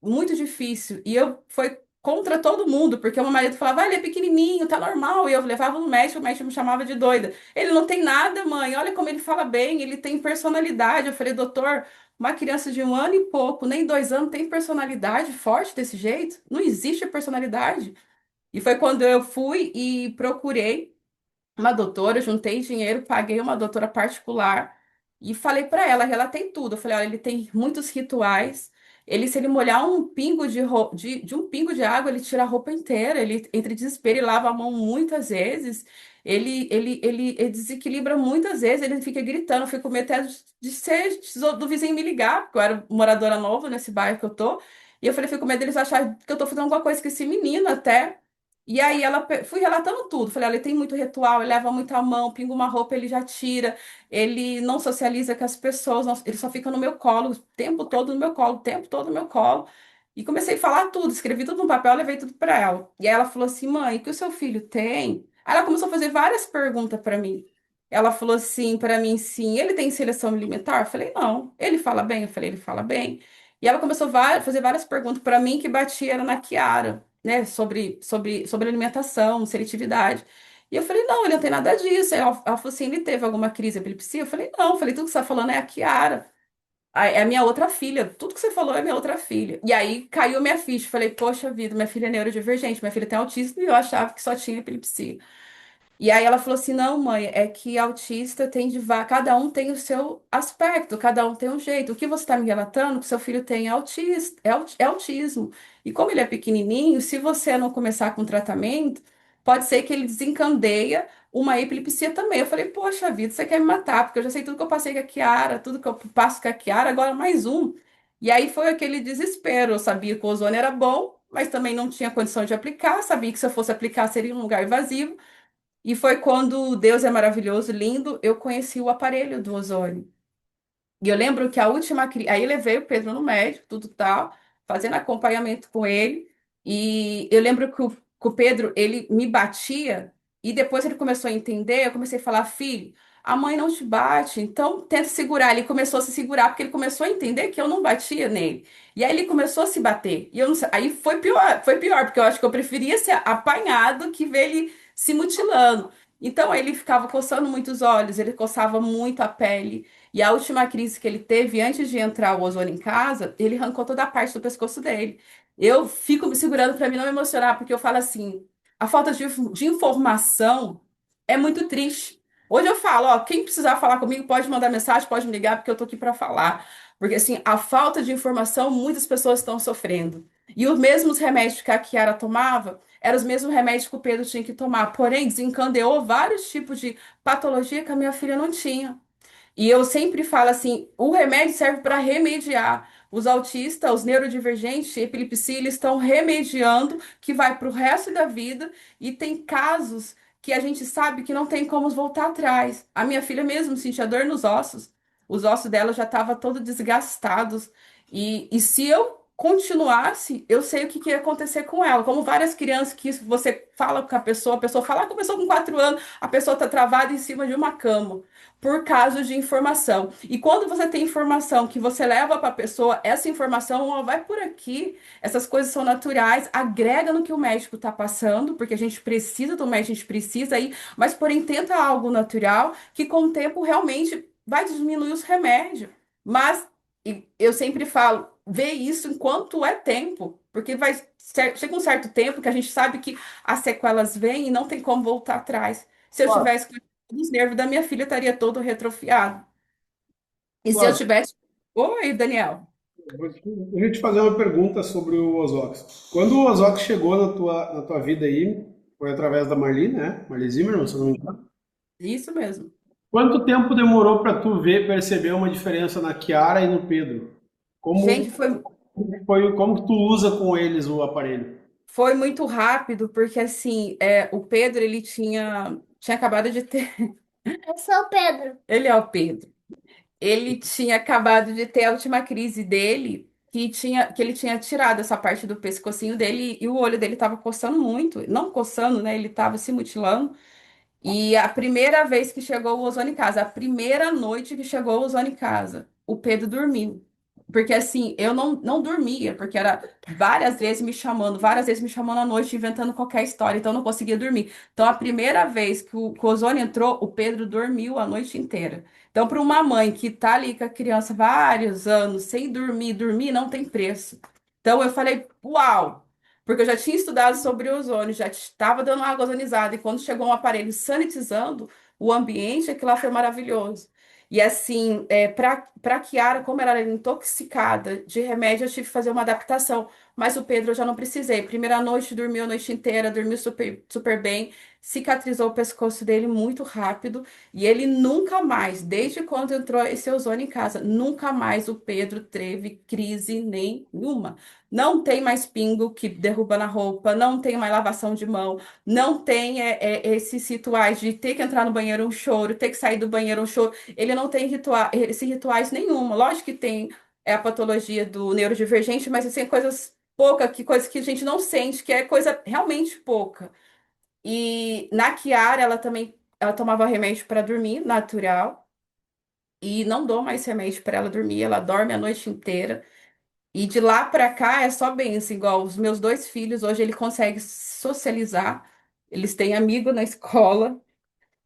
muito difícil. E eu foi contra todo mundo, porque o meu marido falava, ah, ele é pequenininho, tá normal. E eu levava no médico, o médico me chamava de doida. Ele não tem nada, mãe, olha como ele fala bem, ele tem personalidade. Eu falei, doutor, uma criança de 1 ano e pouco, nem 2 anos, tem personalidade forte desse jeito? Não existe personalidade. E foi quando eu fui e procurei uma doutora, juntei dinheiro, paguei uma doutora particular e falei para ela, relatei tudo. Eu falei, olha, ele tem muitos rituais. Se ele molhar um pingo de um pingo de água, ele tira a roupa inteira. Ele entre desespero e lava a mão muitas vezes. Ele desequilibra muitas vezes. Ele fica gritando. Eu fico com medo até de ser do vizinho me ligar, porque eu era moradora nova nesse bairro que eu tô. E eu falei, fico com medo deles acharem que eu tô fazendo alguma coisa com esse menino até. E aí fui relatando tudo. Falei, olha, ele tem muito ritual, ele leva muito a mão, pinga uma roupa, ele já tira, ele não socializa com as pessoas, ele só fica no meu colo, o tempo todo no meu colo, o tempo todo no meu colo. E comecei a falar tudo, escrevi tudo no papel, levei tudo para ela. E aí ela falou assim, mãe, o que o seu filho tem? Aí ela começou a fazer várias perguntas para mim. Ela falou assim para mim, sim, ele tem seleção alimentar? Eu falei, não. Ele fala bem? Eu falei, ele fala bem. E ela começou a fazer várias perguntas para mim que batia era na Kiara, né, sobre alimentação, seletividade. E eu falei, não, ele não tem nada disso. Ela falou assim, ele teve alguma crise de epilepsia? Eu falei, não, eu falei, tudo que você está falando é a Kiara. É a minha outra filha. Tudo que você falou é minha outra filha. E aí caiu minha ficha. Falei, poxa vida, minha filha é neurodivergente, minha filha tem autismo e eu achava que só tinha epilepsia. E aí ela falou assim: não, mãe, é que autista tem cada um tem o seu aspecto, cada um tem um jeito. O que você está me relatando, que seu filho tem é autismo. E como ele é pequenininho, se você não começar com tratamento, pode ser que ele desencandeia uma epilepsia também. Eu falei, poxa vida, você quer me matar, porque eu já sei tudo que eu passei com a Kiara, tudo que eu passo com a Kiara, agora mais um. E aí foi aquele desespero. Eu sabia que o ozônio era bom, mas também não tinha condição de aplicar. Sabia que se eu fosse aplicar seria um lugar vazio. E foi quando Deus é maravilhoso, lindo, eu conheci o aparelho do ozônio. E eu lembro que a última crise. Aí eu levei o Pedro no médico, tudo tal, fazendo acompanhamento com ele. E eu lembro que o Pedro, ele me batia, e depois ele começou a entender. Eu comecei a falar, filho, a mãe não te bate, então tenta segurar. Ele começou a se segurar, porque ele começou a entender que eu não batia nele. E aí ele começou a se bater. E eu não sei, aí foi pior, porque eu acho que eu preferia ser apanhado que ver ele se mutilando. Então ele ficava coçando muito os olhos, ele coçava muito a pele. E a última crise que ele teve, antes de entrar o ozônio em casa, ele arrancou toda a parte do pescoço dele. Eu fico me segurando para mim não me emocionar, porque eu falo assim: a falta de informação é muito triste. Hoje eu falo, ó, quem precisar falar comigo pode mandar mensagem, pode me ligar, porque eu tô aqui para falar. Porque assim, a falta de informação, muitas pessoas estão sofrendo. E os mesmos remédios que a Kiara tomava, eram os mesmos remédios que o Pedro tinha que tomar. Porém, desencadeou vários tipos de patologia que a minha filha não tinha. E eu sempre falo assim, o remédio serve para remediar. Os autistas, os neurodivergentes, epilepsia, eles estão remediando, que vai para o resto da vida, e tem casos que a gente sabe que não tem como voltar atrás. A minha filha mesmo sentia dor nos ossos. Os ossos dela já estavam todos desgastados. E se eu continuasse, eu sei o que, que ia acontecer com ela. Como várias crianças que você fala com a pessoa fala com a pessoa com 4 anos, a pessoa está travada em cima de uma cama por casos de informação. E quando você tem informação que você leva para a pessoa, essa informação ó, vai por aqui, essas coisas são naturais, agrega no que o médico está passando, porque a gente precisa do médico, a gente precisa ir, mas porém tenta algo natural que com o tempo realmente vai diminuir os remédios. Mas eu sempre falo, vê isso enquanto é tempo, porque chega um certo tempo que a gente sabe que as sequelas vêm e não tem como voltar atrás. Se eu Claro, tivesse os nervos da minha filha estaria todo retrofiado. E se eu claro. tivesse. Oi, Daniel. Deixa eu te fazer uma pergunta sobre o Ozox. Quando o Ozox chegou na tua vida aí, foi através da Marli, né? Marli Zimmermann, se eu não me engano. Isso mesmo. Quanto tempo demorou para tu perceber uma diferença na Kiara e no Pedro? Gente, Como como que tu usa com eles o aparelho? foi muito rápido, porque assim, o Pedro, ele tinha acabado de ter. Eu sou o Pedro. Ele é o Pedro. Ele tinha acabado de ter a última crise dele, que ele tinha tirado essa parte do pescocinho dele e o olho dele estava coçando muito. Não coçando, né? Ele estava se mutilando. E a primeira vez que chegou o ozônio em casa, a primeira noite que chegou o ozônio em casa, o Pedro dormiu. Porque assim, eu não dormia, porque era várias vezes me chamando à noite, inventando qualquer história, então eu não conseguia dormir. Então, a primeira vez que o ozônio entrou, o Pedro dormiu a noite inteira. Então, para uma mãe que tá ali com a criança vários anos, sem dormir, dormir não tem preço. Então, eu falei, uau! Porque eu já tinha estudado sobre o ozônio, já estava dando água ozonizada, e quando chegou um aparelho sanitizando o ambiente, aquilo lá foi maravilhoso. E assim, para Kiara, como ela era intoxicada de remédio, eu tive que fazer uma adaptação. Mas o Pedro eu já não precisei. Primeira noite, dormiu a noite inteira, dormiu super, super bem, cicatrizou o pescoço dele muito rápido. E ele nunca mais, desde quando entrou esse ozônio em casa, nunca mais o Pedro teve crise nenhuma. Não tem mais pingo que derruba na roupa, não tem mais lavação de mão, não tem esses rituais de ter que entrar no banheiro um choro, ter que sair do banheiro um choro. Ele não tem esses rituais nenhuma. Lógico que tem a patologia do neurodivergente, mas assim, coisas poucas, coisas que a gente não sente, que é coisa realmente pouca. E na Kiara, ela tomava remédio para dormir, natural, e não dou mais remédio para ela dormir, ela dorme a noite inteira. E de lá para cá é só bênção, igual os meus dois filhos, hoje ele consegue socializar, eles têm amigo na escola,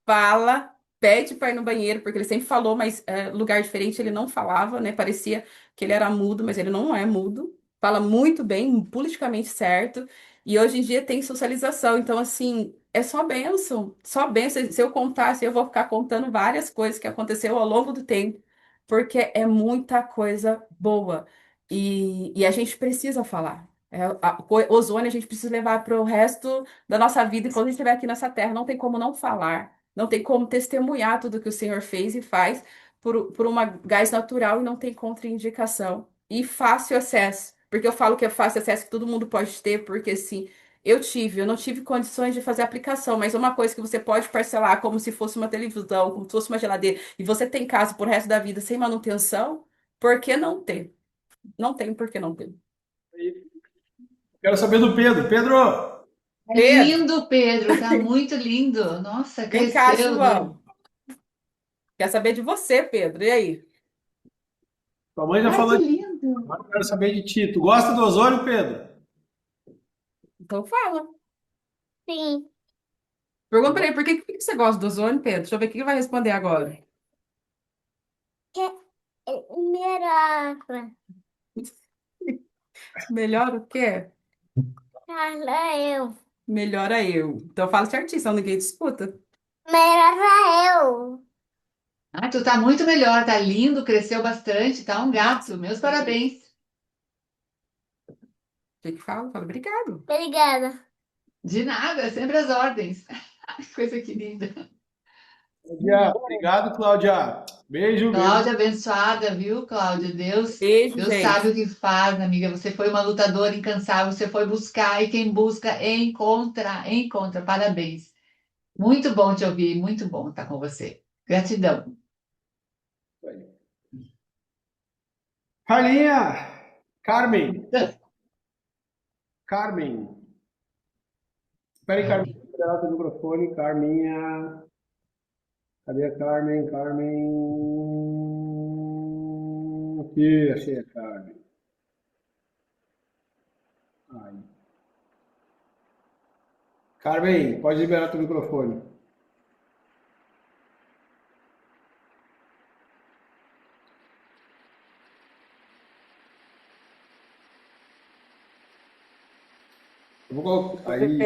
fala, pede para ir no banheiro, porque ele sempre falou, mas lugar diferente ele não falava, né? Parecia que ele era mudo, mas ele não é mudo. Fala muito bem, politicamente certo. E hoje em dia tem socialização. Então, assim, é só bênção. Só bênção. Se eu contasse, eu vou ficar contando várias coisas que aconteceu ao longo do tempo, porque é muita coisa boa. E a gente precisa falar. O ozônio a gente precisa levar para o resto da nossa vida, enquanto a gente estiver aqui nessa terra. Não tem como não falar, não tem como testemunhar tudo que o Senhor fez e faz por uma gás natural e não tem contraindicação. E fácil acesso. Porque eu falo que é fácil acesso que todo mundo pode ter, porque assim, eu não tive condições de fazer a aplicação, mas é uma coisa que você pode parcelar como se fosse uma televisão, como se fosse uma geladeira, e você tem casa por resto da vida sem manutenção, por que não ter? Não tem por que não ter. Quero saber do Pedro. Pedro, É Pedro, lindo, Pedro, tá muito lindo. Nossa, vem cá, cresceu, né? João. Quer saber de você, Pedro? E aí? tua mãe já Ai, que falou de ti, lindo. agora eu quero saber de ti. Tu gosta do ozônio, Pedro? Então fala. Sim, Pergunta pra ele, por que você gosta do ozônio, Pedro? Deixa eu ver o que ele vai responder agora. melhor. Melhor o quê? Fala eu. Melhora eu. Então fala certinho, senão ninguém disputa. Melhor eu. Ah, tu tá muito melhor, tá lindo, cresceu bastante, tá um gato. Meus parabéns. O que que fala? Fala, obrigado. Obrigada. De nada, sempre as ordens. Ai, coisa querida. Cláudia, obrigado, Cláudia. Beijo, beijo. Cláudia abençoada, viu, Cláudia? Deus, Beijo, Deus sabe o gente. que faz, amiga. Você foi uma lutadora incansável, você foi buscar e quem busca encontra, encontra. Parabéns. Muito bom te ouvir, muito bom estar com você. Gratidão. Carlinha, Carmen, Carmen. Espera aí, Carmen. Liberar teu microfone, Carminha. Cadê a Carmen? Carmen. Aqui, achei a Carmen. Aí. Carmen, pode liberar teu microfone. Eu vou colocar. Aí.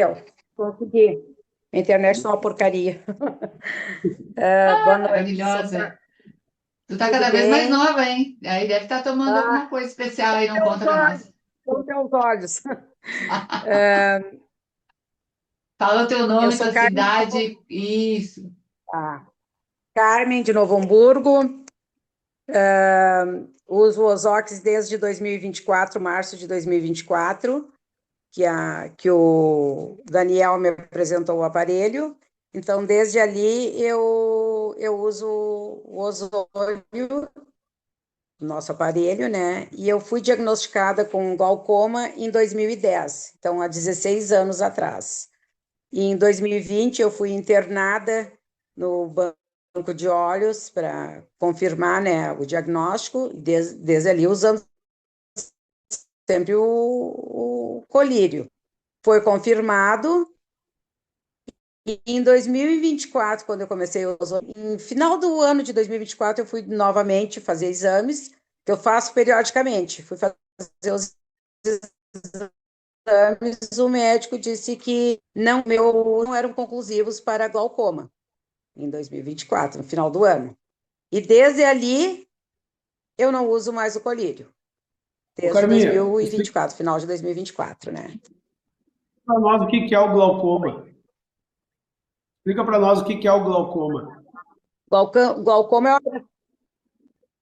Consegui. A internet é uma porcaria. Boa noite. Maravilhosa. Tu tá Tudo cada vez mais bem? nova, hein? Aí deve estar tomando Ah, alguma coisa especial aí, não teus conta pra olhos, nós. são teus olhos. Fala o teu Eu nome, sou tua cidade. Isso. Ah, Carmen, de Novo Hamburgo. Uso o Ozox desde 2024, março de 2024, que o Daniel me apresentou o aparelho. Então, desde ali, eu uso o ozônio, nosso aparelho, né? E eu fui diagnosticada com glaucoma em 2010, então há 16 anos atrás. E em 2020 eu fui internada no banco de olhos para confirmar, né, o diagnóstico, desde ali usando sempre o colírio. Foi confirmado e em 2024, quando eu comecei a usar, em final do ano de 2024, eu fui novamente fazer exames, que eu faço periodicamente. Fui fazer os exames, o médico disse que não eram conclusivos para glaucoma, em 2024, no final do ano. E desde ali, eu não uso mais o colírio. Ô, Desde Carminha, explica 2024, final de 2024, né? para nós o que que é o glaucoma. Explica para nós o que que é o glaucoma. Glaucoma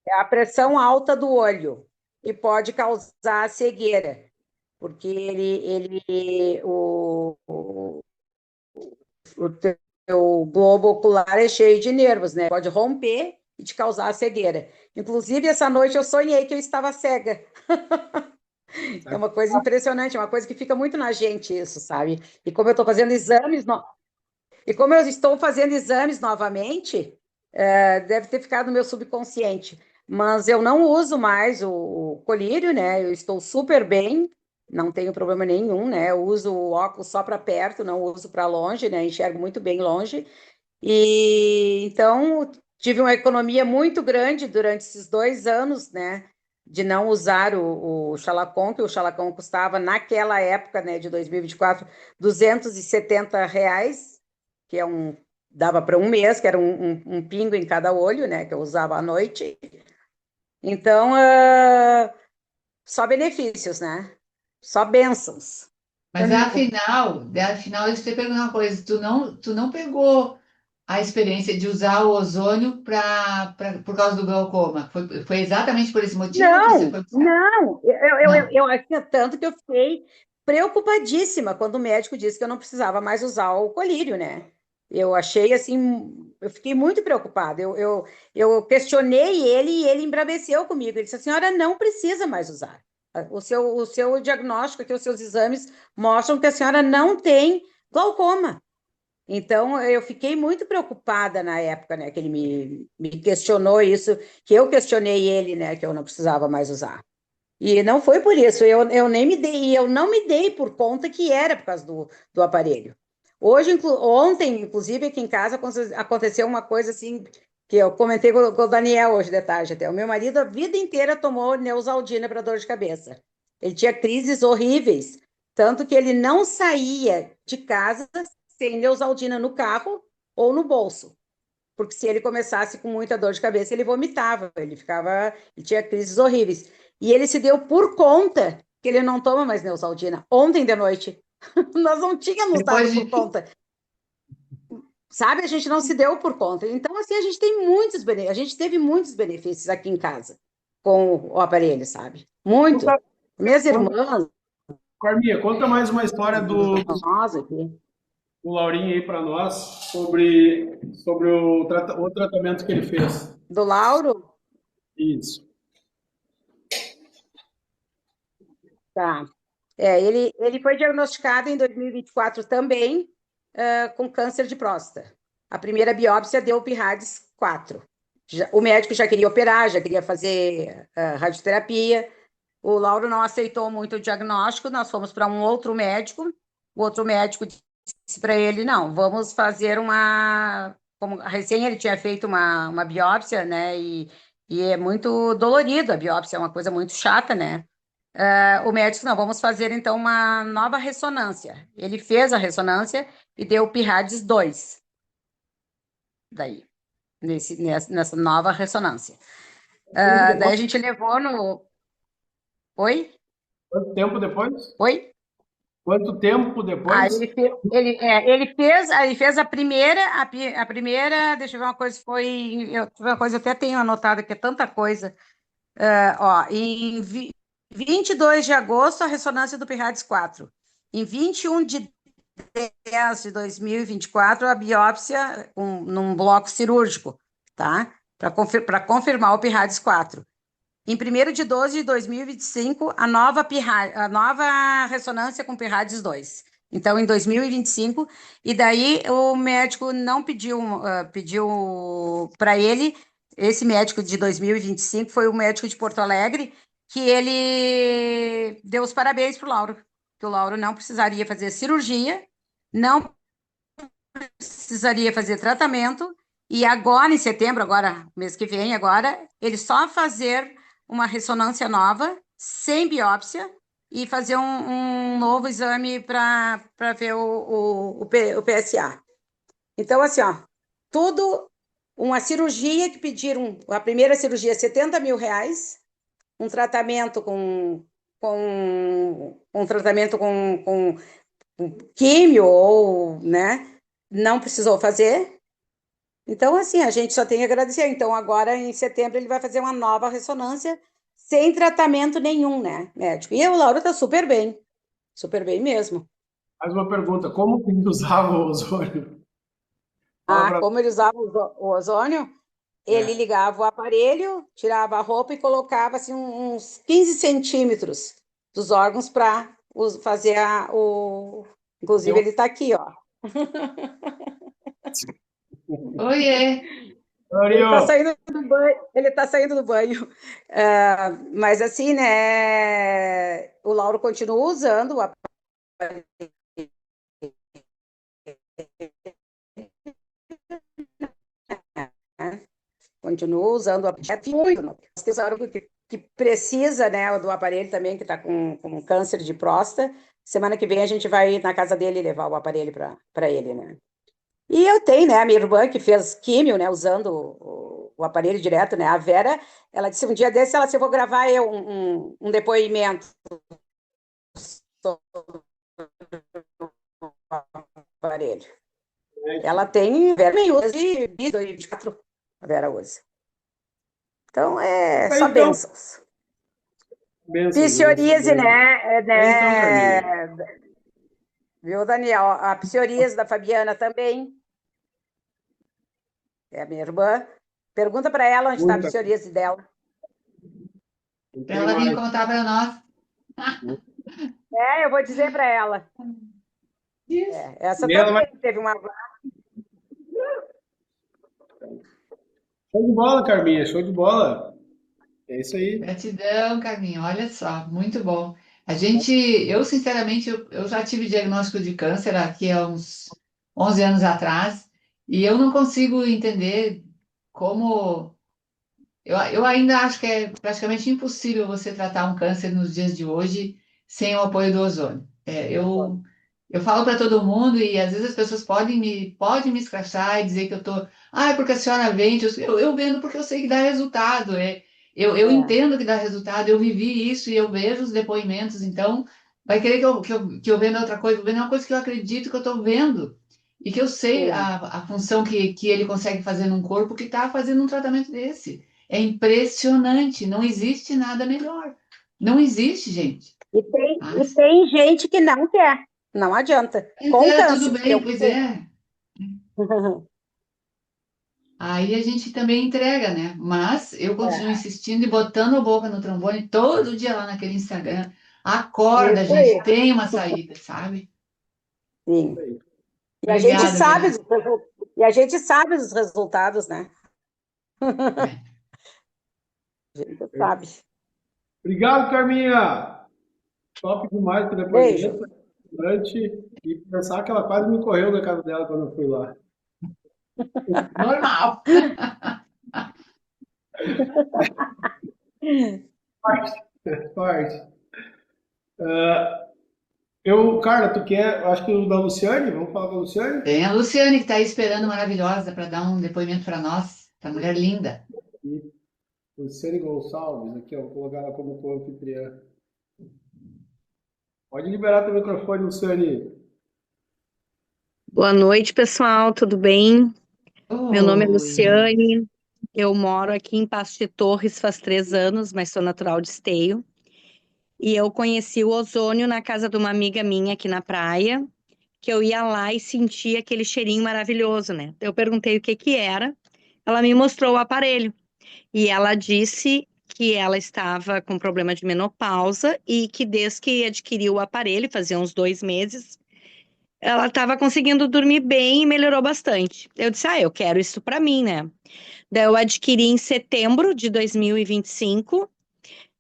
é a pressão alta do olho, que pode causar cegueira, porque o teu globo ocular é cheio de nervos, né? Pode romper e te causar cegueira. Inclusive, essa noite eu sonhei que eu estava cega. É uma coisa impressionante, é uma coisa que fica muito na gente isso, sabe? E como eu estou fazendo exames, e como eu estou fazendo exames novamente, deve ter ficado no meu subconsciente. Mas eu não uso mais o colírio, né? Eu estou super bem, não tenho problema nenhum, né? Eu uso o óculos só para perto, não uso para longe, né? Enxergo muito bem longe. E então tive uma economia muito grande durante esses 2 anos, né? De não usar o Xalacon, que o Xalacon custava naquela época, né, de 2024, R$ 270, que dava para um mês, que era um pingo em cada olho, né, que eu usava à noite. Então, só benefícios, né? só bênçãos. Mas afinal, deixa eu te perguntar uma coisa, tu não pegou a experiência de usar o ozônio por causa do glaucoma? Foi exatamente por esse motivo que você Não, foi buscar? não, Não. tanto que eu fiquei preocupadíssima quando o médico disse que eu não precisava mais usar o colírio, né? Eu achei assim, eu fiquei muito preocupada. Eu questionei ele e ele embraveceu comigo. Ele disse: a senhora não precisa mais usar. O seu diagnóstico aqui, os seus exames mostram que a senhora não tem glaucoma. Então, eu fiquei muito preocupada na época, né, que ele me questionou isso, que eu questionei ele, né, que eu não precisava mais usar. E não foi por isso, eu nem me dei, eu não me dei por conta que era por causa do aparelho. Ontem, inclusive, aqui em casa aconteceu uma coisa assim, que eu comentei com o Daniel hoje de tarde até. O meu marido a vida inteira tomou Neosaldina para dor de cabeça. Ele tinha crises horríveis, tanto que ele não saía de casa sem Neosaldina no carro ou no bolso. Porque se ele começasse com muita dor de cabeça, ele vomitava, ele tinha crises horríveis. E ele se deu por conta que ele não toma mais Neosaldina. Ontem de noite, nós não tínhamos dado Depois por de, conta. Sabe, a gente não se deu por conta. Então, assim, a gente teve muitos benefícios aqui em casa com o aparelho, sabe? Muito. Conta, Minhas conta, irmãs, Carminha, conta mais uma história nós aqui. do Laurinho aí para nós sobre o tratamento que ele fez. Do Lauro, Isso. tá. Ele foi diagnosticado em 2024 também, com câncer de próstata. A primeira biópsia deu PIRADS 4. O médico já queria operar, já queria fazer radioterapia. O Lauro não aceitou muito o diagnóstico, nós fomos para um outro médico. O outro médico disse para ele: não, vamos fazer uma. Como recém ele tinha feito uma biópsia, né? E é muito dolorido, a biópsia é uma coisa muito chata, né? O médico: não, vamos fazer então uma nova ressonância. Ele fez a ressonância e deu PIRADS 2, daí, nessa nova ressonância. Daí a gente levou no. Oi? Quanto tempo depois? Oi? Quanto tempo Ah, depois? ele fez a primeira, deixa eu ver uma coisa, uma coisa até tenho anotado, que é tanta coisa. Ó, em 22 de agosto, a ressonância do PIRADS 4. Em 21 de 10 de 2024, a biópsia num bloco cirúrgico, tá? Para confirmar o PIRADS 4. Em 1º de 12 de 2025, a nova ressonância com PIRADS 2. Então, em 2025, e daí o médico não pediu para ele, esse médico de 2025 foi o médico de Porto Alegre, que ele deu os parabéns para o Lauro, que o Lauro não precisaria fazer cirurgia, não precisaria fazer tratamento, e agora, em setembro, agora, mês que vem, agora, ele só fazer uma ressonância nova, sem biópsia, e fazer um novo exame para ver o PSA. Então, assim, ó, tudo, uma cirurgia que pediram, a primeira cirurgia, R$ 70.000, um tratamento com químio, ou, né, não precisou fazer. Então, assim, a gente só tem a agradecer. Então, agora, em setembro, ele vai fazer uma nova ressonância sem tratamento nenhum, né, médico? E o Lauro tá super bem mesmo. Mais uma pergunta. Como que ele usava o ozônio? Fala pra... Como ele usava o ozônio, ele É. ligava o aparelho, tirava a roupa e colocava, assim, uns 15 centímetros dos órgãos para fazer Inclusive, Deu... ele tá aqui, ó. oiê, Ele tá Laurinho, saindo do banho, ele tá saindo do banho. Mas assim, né? O Lauro continua usando o aparelho, né? Continua usando o aparelho muito, né? Tem algo que precisa, né, do aparelho também, que está com câncer de próstata. Semana que vem a gente vai na casa dele levar o aparelho para ele, né? E eu tenho, né, a minha irmã que fez químio, né, usando o aparelho direto, né? A Vera, ela disse um dia desse, ela disse: eu vou gravar um depoimento sobre o aparelho. Ela tem Vera usa de 24, a Vera usa. Então, é só Então, bênçãos. benção, Psoríase, benção. Então, Carminha. Viu, Daniel? A psoríase da Fabiana também. É a minha irmã. Pergunta para ela onde está a Muita- psoríase dela. Não Para tem ela vir mais. contar para nós. Eu vou dizer para ela. Isso. Essa E ela também teve uma... Show de bola, Carminha, show de bola. É isso aí. Gratidão, Carminho. Olha só, muito bom. Eu sinceramente, eu já tive diagnóstico de câncer aqui há uns 11 anos atrás, e eu não consigo entender como. Eu ainda acho que é praticamente impossível você tratar um câncer nos dias de hoje sem o apoio do ozônio. Eu falo para todo mundo e às vezes as pessoas podem me escrachar e dizer que eu tô, é porque a senhora vende, eu vendo porque eu sei que dá resultado. Eu entendo que dá resultado, eu vivi isso e eu vejo os depoimentos, então vai querer que eu venda outra coisa, eu vendo uma coisa que eu acredito que eu estou vendo e que eu sei a função que ele consegue fazer num corpo que está fazendo um tratamento desse. É impressionante, não existe nada melhor. Não existe, gente. E tem gente que não quer. Não adianta. Com Tudo câncer. bem, pois é. Aí a gente também entrega, né? Mas eu continuo insistindo e botando a boca no trombone todo dia lá naquele Instagram. Acorda, Isso gente, aí. tem uma saída, sabe? Sim. E a gente Obrigada, sabe, Verena. e a gente sabe dos resultados, né? É. A gente sabe. Obrigado, Carminha. Top demais o Beijo. depoimento. Durante e pensar que ela quase me correu da casa dela quando eu fui lá. Normal. Parte. Carla, tu quer? Eu acho que o da Luciane, vamos falar da Luciane? Tem a Luciane que está aí esperando, maravilhosa, para dar um depoimento para nós. Essa mulher linda. E Luciane Gonçalves, aqui, ó, vou colocar ela como anfitriã. Pode liberar teu microfone, Luciane. Boa noite, pessoal, tudo bem? Meu nome é Oi. Luciane, eu moro aqui em Passo de Torres faz 3 anos, mas sou natural de Esteio. E eu conheci o ozônio na casa de uma amiga minha aqui na praia, que eu ia lá e sentia aquele cheirinho maravilhoso, né? Eu perguntei o que que era, ela me mostrou o aparelho e ela disse que ela estava com problema de menopausa e que desde que adquiriu o aparelho, fazia uns 2 meses, ela estava conseguindo dormir bem e melhorou bastante. Eu disse, eu quero isso para mim, né? Daí eu adquiri em setembro de 2025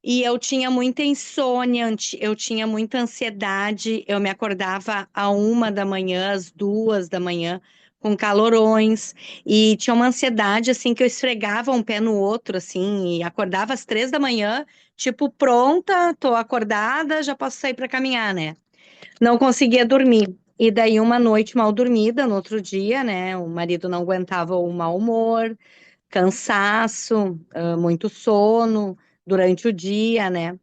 e eu tinha muita insônia, eu tinha muita ansiedade, eu me acordava à 1 da manhã, às 2 da manhã, com calorões, e tinha uma ansiedade, assim, que eu esfregava um pé no outro, assim, e acordava às 3 da manhã, tipo, pronta, tô acordada, já posso sair para caminhar, né? Não conseguia dormir. E daí, uma noite mal dormida, no outro dia, né? O marido não aguentava o mau humor, cansaço, muito sono durante o dia, né?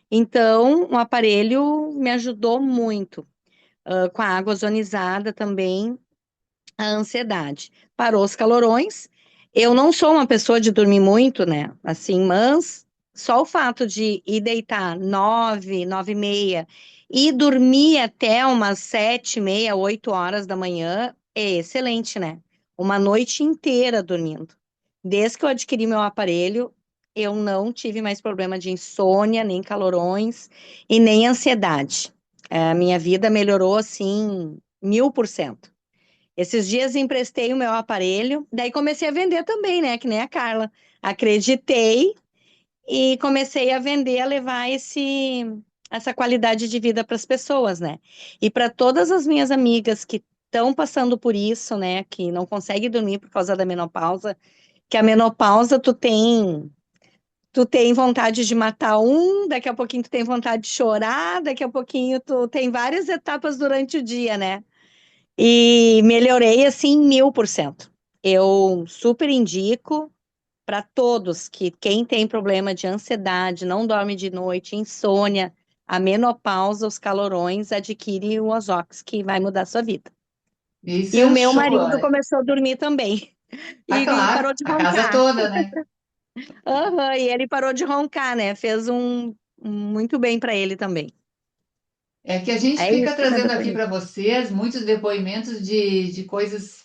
Então, o aparelho me ajudou muito, com a água ozonizada também, a ansiedade. Parou os calorões. Eu não sou uma pessoa de dormir muito, né? Assim, mas só o fato de ir deitar 9, 9h30 e dormir até umas 7h30, 8 horas da manhã é excelente, né? Uma noite inteira dormindo. Desde que eu adquiri meu aparelho, eu não tive mais problema de insônia, nem calorões e nem ansiedade. A minha vida melhorou assim 1000%. Esses dias emprestei o meu aparelho, daí comecei a vender também, né? Que nem a Carla. Acreditei e comecei a vender, a levar essa qualidade de vida para as pessoas, né? E para todas as minhas amigas que estão passando por isso, né? Que não conseguem dormir por causa da menopausa, que a menopausa tu tem vontade de matar um, daqui a pouquinho tu tem vontade de chorar, daqui a pouquinho tu tem várias etapas durante o dia, né? E melhorei assim 1000%. Eu super indico para todos que quem tem problema de ansiedade, não dorme de noite, insônia, a menopausa, os calorões, adquire o Ozox, que vai mudar a sua vida. Isso E o é meu show, marido olha. começou a dormir também. Ah, E claro, parou de a casa roncar. toda, né? Aham, e ele parou de roncar, né? Fez muito bem para ele também. É que a gente É fica isso, meu trazendo aqui depoimento. para vocês muitos depoimentos de coisas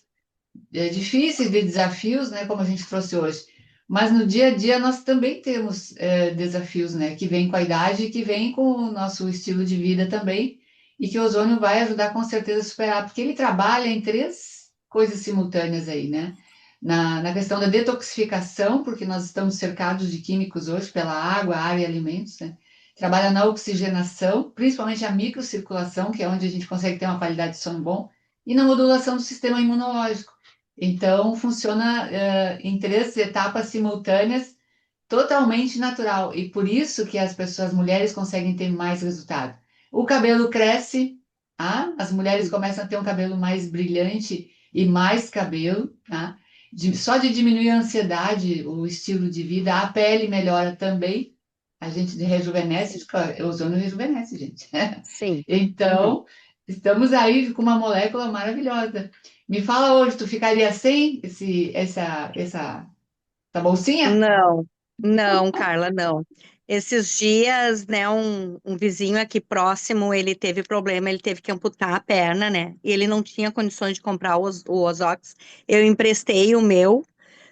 difíceis, de desafios, né, como a gente trouxe hoje. Mas no dia a dia nós também temos desafios, né, que vêm com a idade e que vêm com o nosso estilo de vida também, e que o ozônio vai ajudar com certeza a superar, porque ele trabalha em três coisas simultâneas aí, né? Na questão da detoxificação, porque nós estamos cercados de químicos hoje pela água, ar e alimentos, né? Trabalha na oxigenação, principalmente a microcirculação, que é onde a gente consegue ter uma qualidade de sono bom, e na modulação do sistema imunológico. Então, funciona em três etapas simultâneas, totalmente natural. E por isso que as pessoas, as mulheres, conseguem ter mais resultado. O cabelo cresce, tá? As mulheres começam a ter um cabelo mais brilhante e mais cabelo, tá? Só de diminuir a ansiedade, o estilo de vida, a pele melhora também. A gente rejuvenesce, o ozônio rejuvenesce, gente. Sim. Uhum. Então, estamos aí com uma molécula maravilhosa. Me fala hoje, tu ficaria sem essa bolsinha? Não, não, Carla, não. Esses dias, né, um vizinho aqui próximo, ele teve problema, ele teve que amputar a perna, né? E ele não tinha condições de comprar o Ozox. Eu emprestei o meu.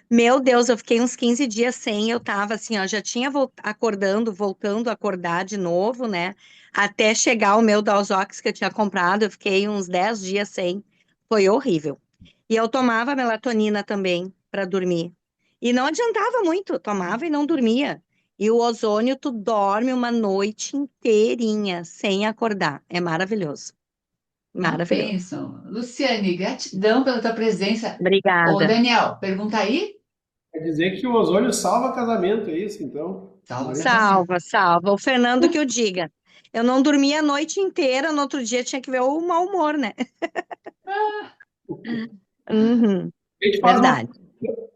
Meu Deus, eu fiquei uns 15 dias sem, eu tava assim, ó, já tinha acordando, voltando a acordar de novo, né? Até chegar o meu da Ozox que eu tinha comprado, eu fiquei uns 10 dias sem. Foi horrível. E eu tomava melatonina também para dormir. E não adiantava muito, eu tomava e não dormia. E o ozônio, tu dorme uma noite inteirinha sem acordar. É maravilhoso. Uma Maravilhoso. bênção. Luciane, gratidão pela tua presença. Ô, Obrigada. Daniel, pergunta aí? Quer dizer que o ozônio salva casamento, é isso, então? Salva casamento. Salva, salva. O Fernando que o diga. Eu não dormia a noite inteira, no outro dia tinha que ver o mau humor, né? Uhum, A gente faz uma, verdade.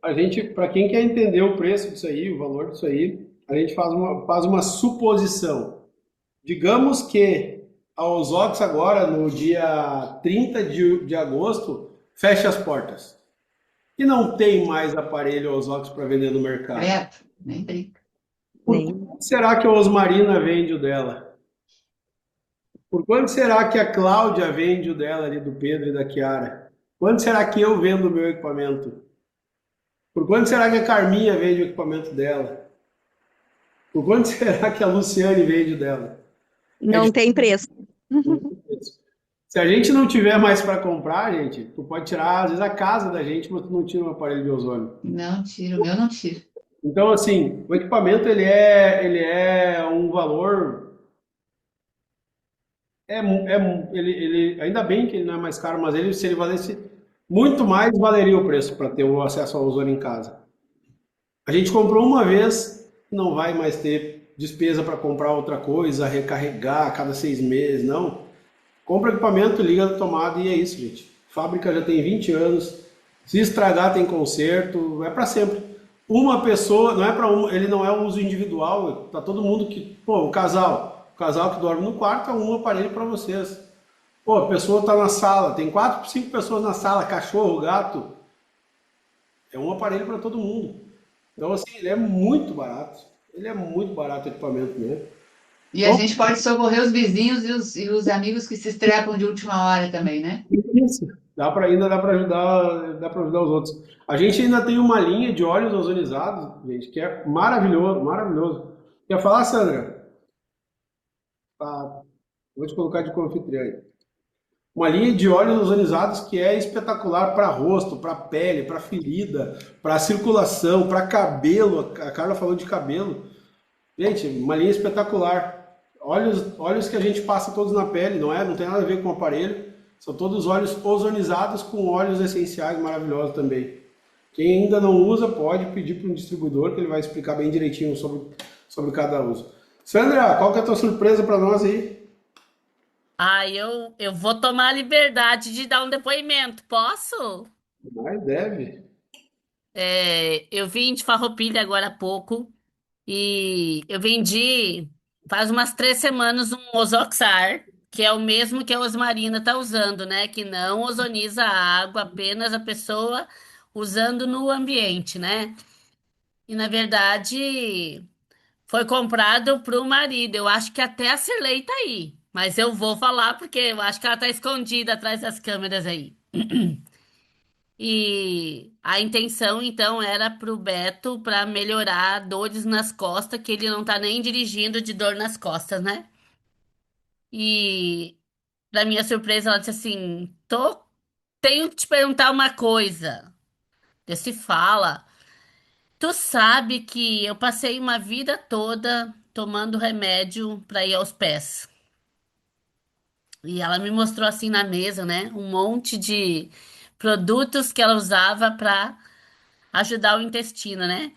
a gente, para quem quer entender o preço disso aí, o valor disso aí, a gente faz uma suposição. Digamos que a Ozox agora, no dia 30 de agosto, fecha as portas. E não tem mais aparelho Ozox para vender no mercado. Credo, nem brinca. Por Nem. quanto será que a Osmarina vende o dela? Por quanto será que a Cláudia vende o dela ali, do Pedro e da Chiara? Quanto será que eu vendo o meu equipamento? Por quanto será que a Carminha vende o equipamento dela? Por quanto será que a Luciane vende o dela? É Não tem difícil. preço. Se a gente não tiver mais para comprar, gente, tu pode tirar, às vezes, a casa da gente, mas tu não tira um aparelho de ozônio. Não tiro, o meu não tiro. Então, assim, o equipamento, ele é um valor, ainda bem que ele não é mais caro, mas se ele valesse muito mais, valeria o preço para ter o acesso ao ozônio em casa. A gente comprou uma vez, não vai mais ter despesa para comprar outra coisa, recarregar a cada 6 meses, não. Compra equipamento, liga a tomada e é isso, gente. Fábrica já tem 20 anos. Se estragar, tem conserto, é para sempre. Uma pessoa, não é para uma, ele não é um uso individual, tá todo mundo que, pô, o casal que dorme no quarto é um aparelho para vocês. Pô, a pessoa tá na sala, tem 4, 5 pessoas na sala, cachorro, gato, é um aparelho para todo mundo. Então, assim, ele é muito barato. Ele é muito barato o equipamento, né? E a Bom, gente pode socorrer os vizinhos e os amigos que se estrepam de última hora também, né? isso. Ainda dá para ajudar os outros. A gente ainda tem uma linha de óleos ozonizados, gente, que é maravilhoso, maravilhoso. Quer falar, Sandra? Tá, vou te colocar de confitriã aí. Uma linha de óleos ozonizados que é espetacular para rosto, para pele, para ferida, para circulação, para cabelo. A Carla falou de cabelo. Gente, uma linha espetacular. Óleos que a gente passa todos na pele, não tem nada a ver com o aparelho. São todos óleos ozonizados com óleos essenciais maravilhosos também. Quem ainda não usa pode pedir para um distribuidor que ele vai explicar bem direitinho sobre cada uso. Sandra, qual que é a tua surpresa para nós aí? Ah, eu vou tomar a liberdade de dar um depoimento, posso? Mas deve. Eu vim de Farroupilha agora há pouco e eu vendi. faz umas 3 semanas um Ozoxar, que é o mesmo que a Osmarina tá usando, né? Que não ozoniza a água, apenas a pessoa usando no ambiente, né? E na verdade foi comprado pro marido. Eu acho que até a Cirlei tá aí. Mas eu vou falar porque eu acho que ela tá escondida atrás das câmeras aí. E a intenção, então, era pro Beto para melhorar dores nas costas, que ele não tá nem dirigindo de dor nas costas, né? E, pra minha surpresa, ela disse assim: tenho que te perguntar uma coisa. Desse fala. Tu sabe que eu passei uma vida toda tomando remédio para ir aos pés. E ela me mostrou assim na mesa, né? Um monte de produtos que ela usava para ajudar o intestino, né?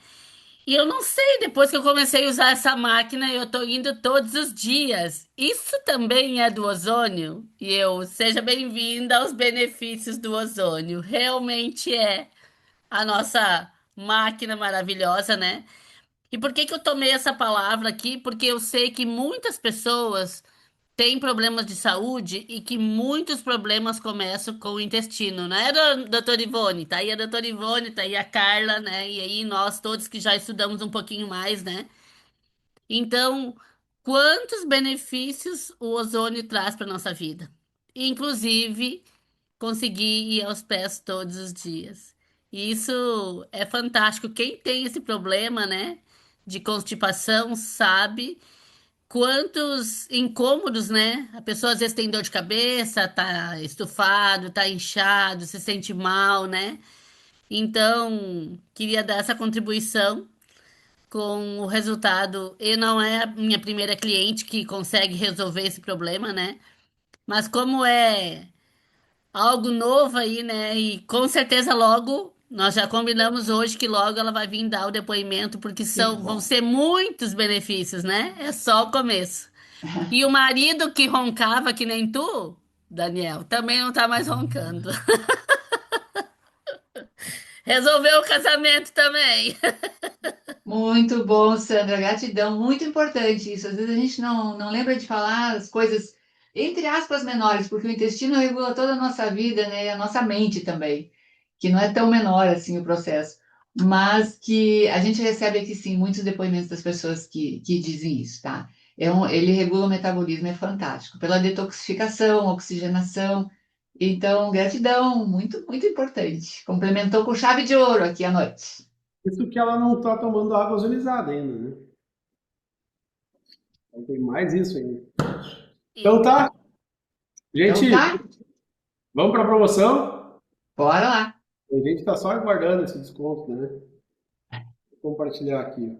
E eu não sei, depois que eu comecei a usar essa máquina, eu tô indo todos os dias. Isso também é do ozônio? E seja bem-vinda aos benefícios do ozônio. Realmente é a nossa máquina maravilhosa, né? E por que que eu tomei essa palavra aqui? Porque eu sei que muitas pessoas têm problemas de saúde e que muitos problemas começam com o intestino, né, doutora Ivone? Tá aí a doutora Ivone, tá aí a Carla, né? E aí nós todos que já estudamos um pouquinho mais, né? Então, quantos benefícios o ozônio traz para nossa vida? Inclusive, conseguir ir aos pés todos os dias. E isso é fantástico. Quem tem esse problema, né, de constipação, sabe quantos incômodos, né? A pessoa às vezes tem dor de cabeça, tá estufado, tá inchado, se sente mal, né? Então, queria dar essa contribuição com o resultado. E não é a minha primeira cliente que consegue resolver esse problema, né? Mas como é algo novo aí, né? E com certeza logo nós já combinamos hoje que logo ela vai vir dar o depoimento, porque Que vão bom. ser muitos benefícios, né? É só o começo. E o marido que roncava que nem tu, Daniel, também não tá mais roncando. Resolveu o casamento também. Muito bom, Sandra. Gratidão. Muito importante isso. Às vezes a gente não lembra de falar as coisas, entre aspas, menores, porque o intestino regula toda a nossa vida, né? E a nossa mente também, que não é tão menor assim o processo. Mas que a gente recebe aqui, sim, muitos depoimentos das pessoas que dizem isso, tá? Ele regula o metabolismo, é fantástico. Pela detoxificação, oxigenação. Então, gratidão, muito, muito importante. Complementou com chave de ouro aqui à noite. Isso que ela não tá tomando água ozonizada ainda, né? Então tem mais isso ainda. Então tá, Então gente, tá, vamos para a promoção? bora lá. A gente tá só aguardando esse desconto, né? Vou compartilhar aqui.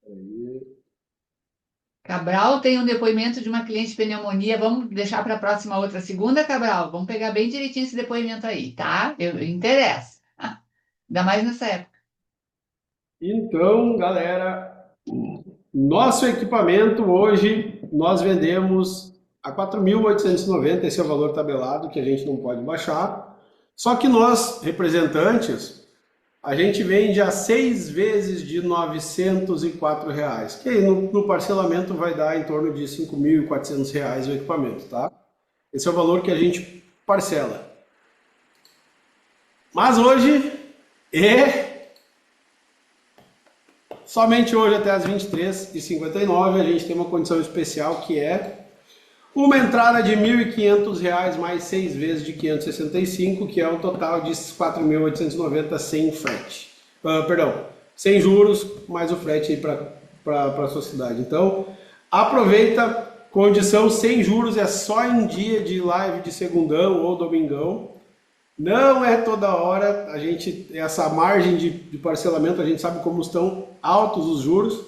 Aí. Cabral tem um depoimento de uma cliente de pneumonia. Vamos deixar para a próxima outra segunda, Cabral. Vamos pegar bem direitinho esse depoimento aí, tá? Interessa. Ainda mais nessa época. Então, galera, nosso equipamento hoje nós vendemos a 4.890, esse é o valor tabelado que a gente não pode baixar. Só que nós, representantes, a gente vende a 6 vezes de R$ 904 reais, que aí no parcelamento vai dar em torno de R$ 5.400 reais o equipamento, tá? Esse é o valor que a gente parcela. Mas hoje somente hoje até as 23h59 a gente tem uma condição especial que é uma entrada de R$ 1.500 mais 6 vezes de 565, que é o total de 4.890 sem frete. Perdão, sem juros, mais o frete aí para a sociedade. Então, aproveita, condição sem juros, é só em dia de live de segundão ou domingão. Não é toda hora, essa margem de parcelamento, a gente sabe como estão altos os juros.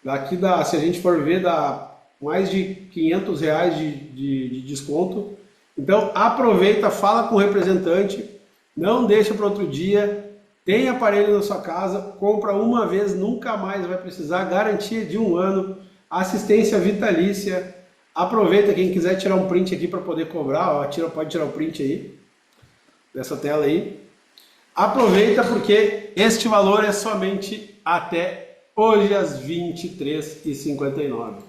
Daqui se a gente for ver, dá mais de R$ 500 reais de desconto. Então aproveita, fala com o representante, não deixa para outro dia, tem aparelho na sua casa, compra uma vez, nunca mais vai precisar, garantia de 1 ano, assistência vitalícia. Aproveita, quem quiser tirar um print aqui para poder cobrar, ó, pode tirar o print aí, dessa tela aí. Aproveita porque este valor é somente até hoje às 23h59.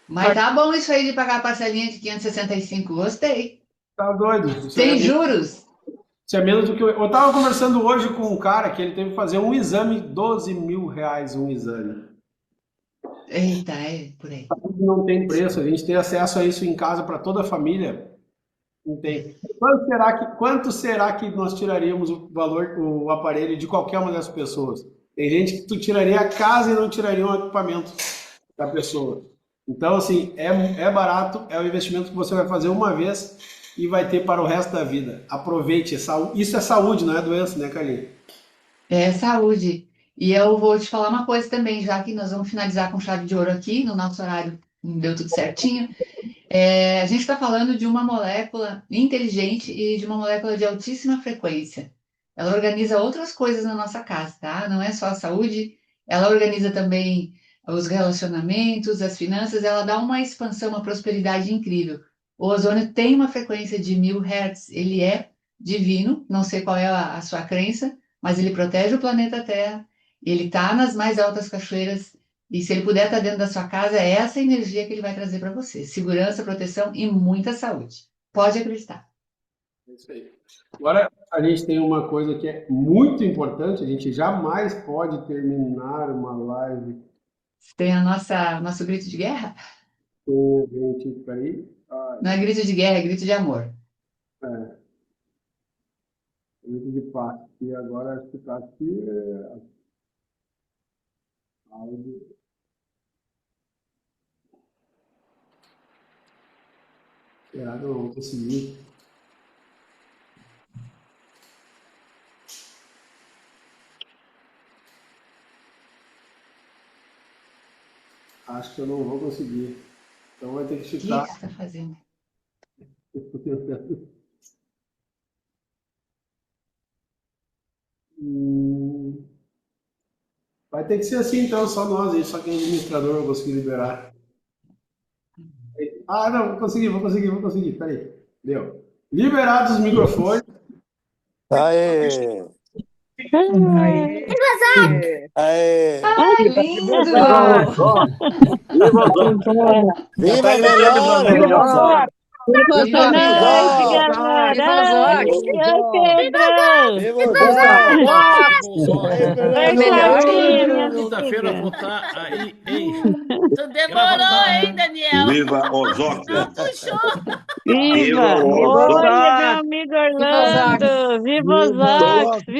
Mas tá bom isso aí de pagar a parcelinha de 565. Gostei. Tá doido? Sem juros? Isso é menos do que eu tava conversando hoje com um cara que ele teve que fazer um exame, 12 mil reais um exame. Eita, é por aí. Não tem preço, a gente tem acesso a isso em casa para toda a família. Não tem. Quanto será que nós tiraríamos o valor, o aparelho de qualquer uma dessas pessoas? Tem gente que tu tiraria a casa e não tiraria um equipamento da pessoa. Então, assim, é barato, é um investimento que você vai fazer uma vez e vai ter para o resto da vida. Aproveite, isso é saúde, não é doença, né, Carlinhos? É saúde. E eu vou te falar uma coisa também, já que nós vamos finalizar com chave de ouro aqui, no nosso horário deu tudo certinho. A gente está falando de uma molécula inteligente e de uma molécula de altíssima frequência. Ela organiza outras coisas na nossa casa, tá? Não é só a saúde, ela organiza também os relacionamentos, as finanças, ela dá uma expansão, uma prosperidade incrível. O ozônio tem uma frequência de 1000 Hz, ele é divino, não sei qual é a sua crença, mas ele protege o planeta Terra, ele está nas mais altas cachoeiras, e se ele puder estar dentro da sua casa, é essa energia que ele vai trazer para você. Segurança, proteção e muita saúde. Pode acreditar. É isso aí. Agora, a gente tem uma coisa que é muito importante, a gente jamais pode terminar uma live Tem nosso grito de guerra? sem a gente... Peraí. Não é grito de guerra, é grito de amor. Grito de paz. E agora, acho que está aqui... áudio. Será que eu não vou conseguir? Acho que eu não vou conseguir. Então vai ter que O que ficar. você está fazendo? Vai ter que ser assim, então, só nós aí, só quem é administrador vai conseguir liberar. Não, vou conseguir. Peraí. Deu. Liberados os microfones. Aê! Aê! Lindo! Viva melhor! Boa Viva noite, melhor! galera! Oi, Pedro! Oi, Claudinha, minha Quinta-feira vou amiga! estar aí em Tu demorou, hein, Daniel? Viva Osório! Não puxou. Viva! Viva o Olha, meu amigo Orlando! Viva os Ox!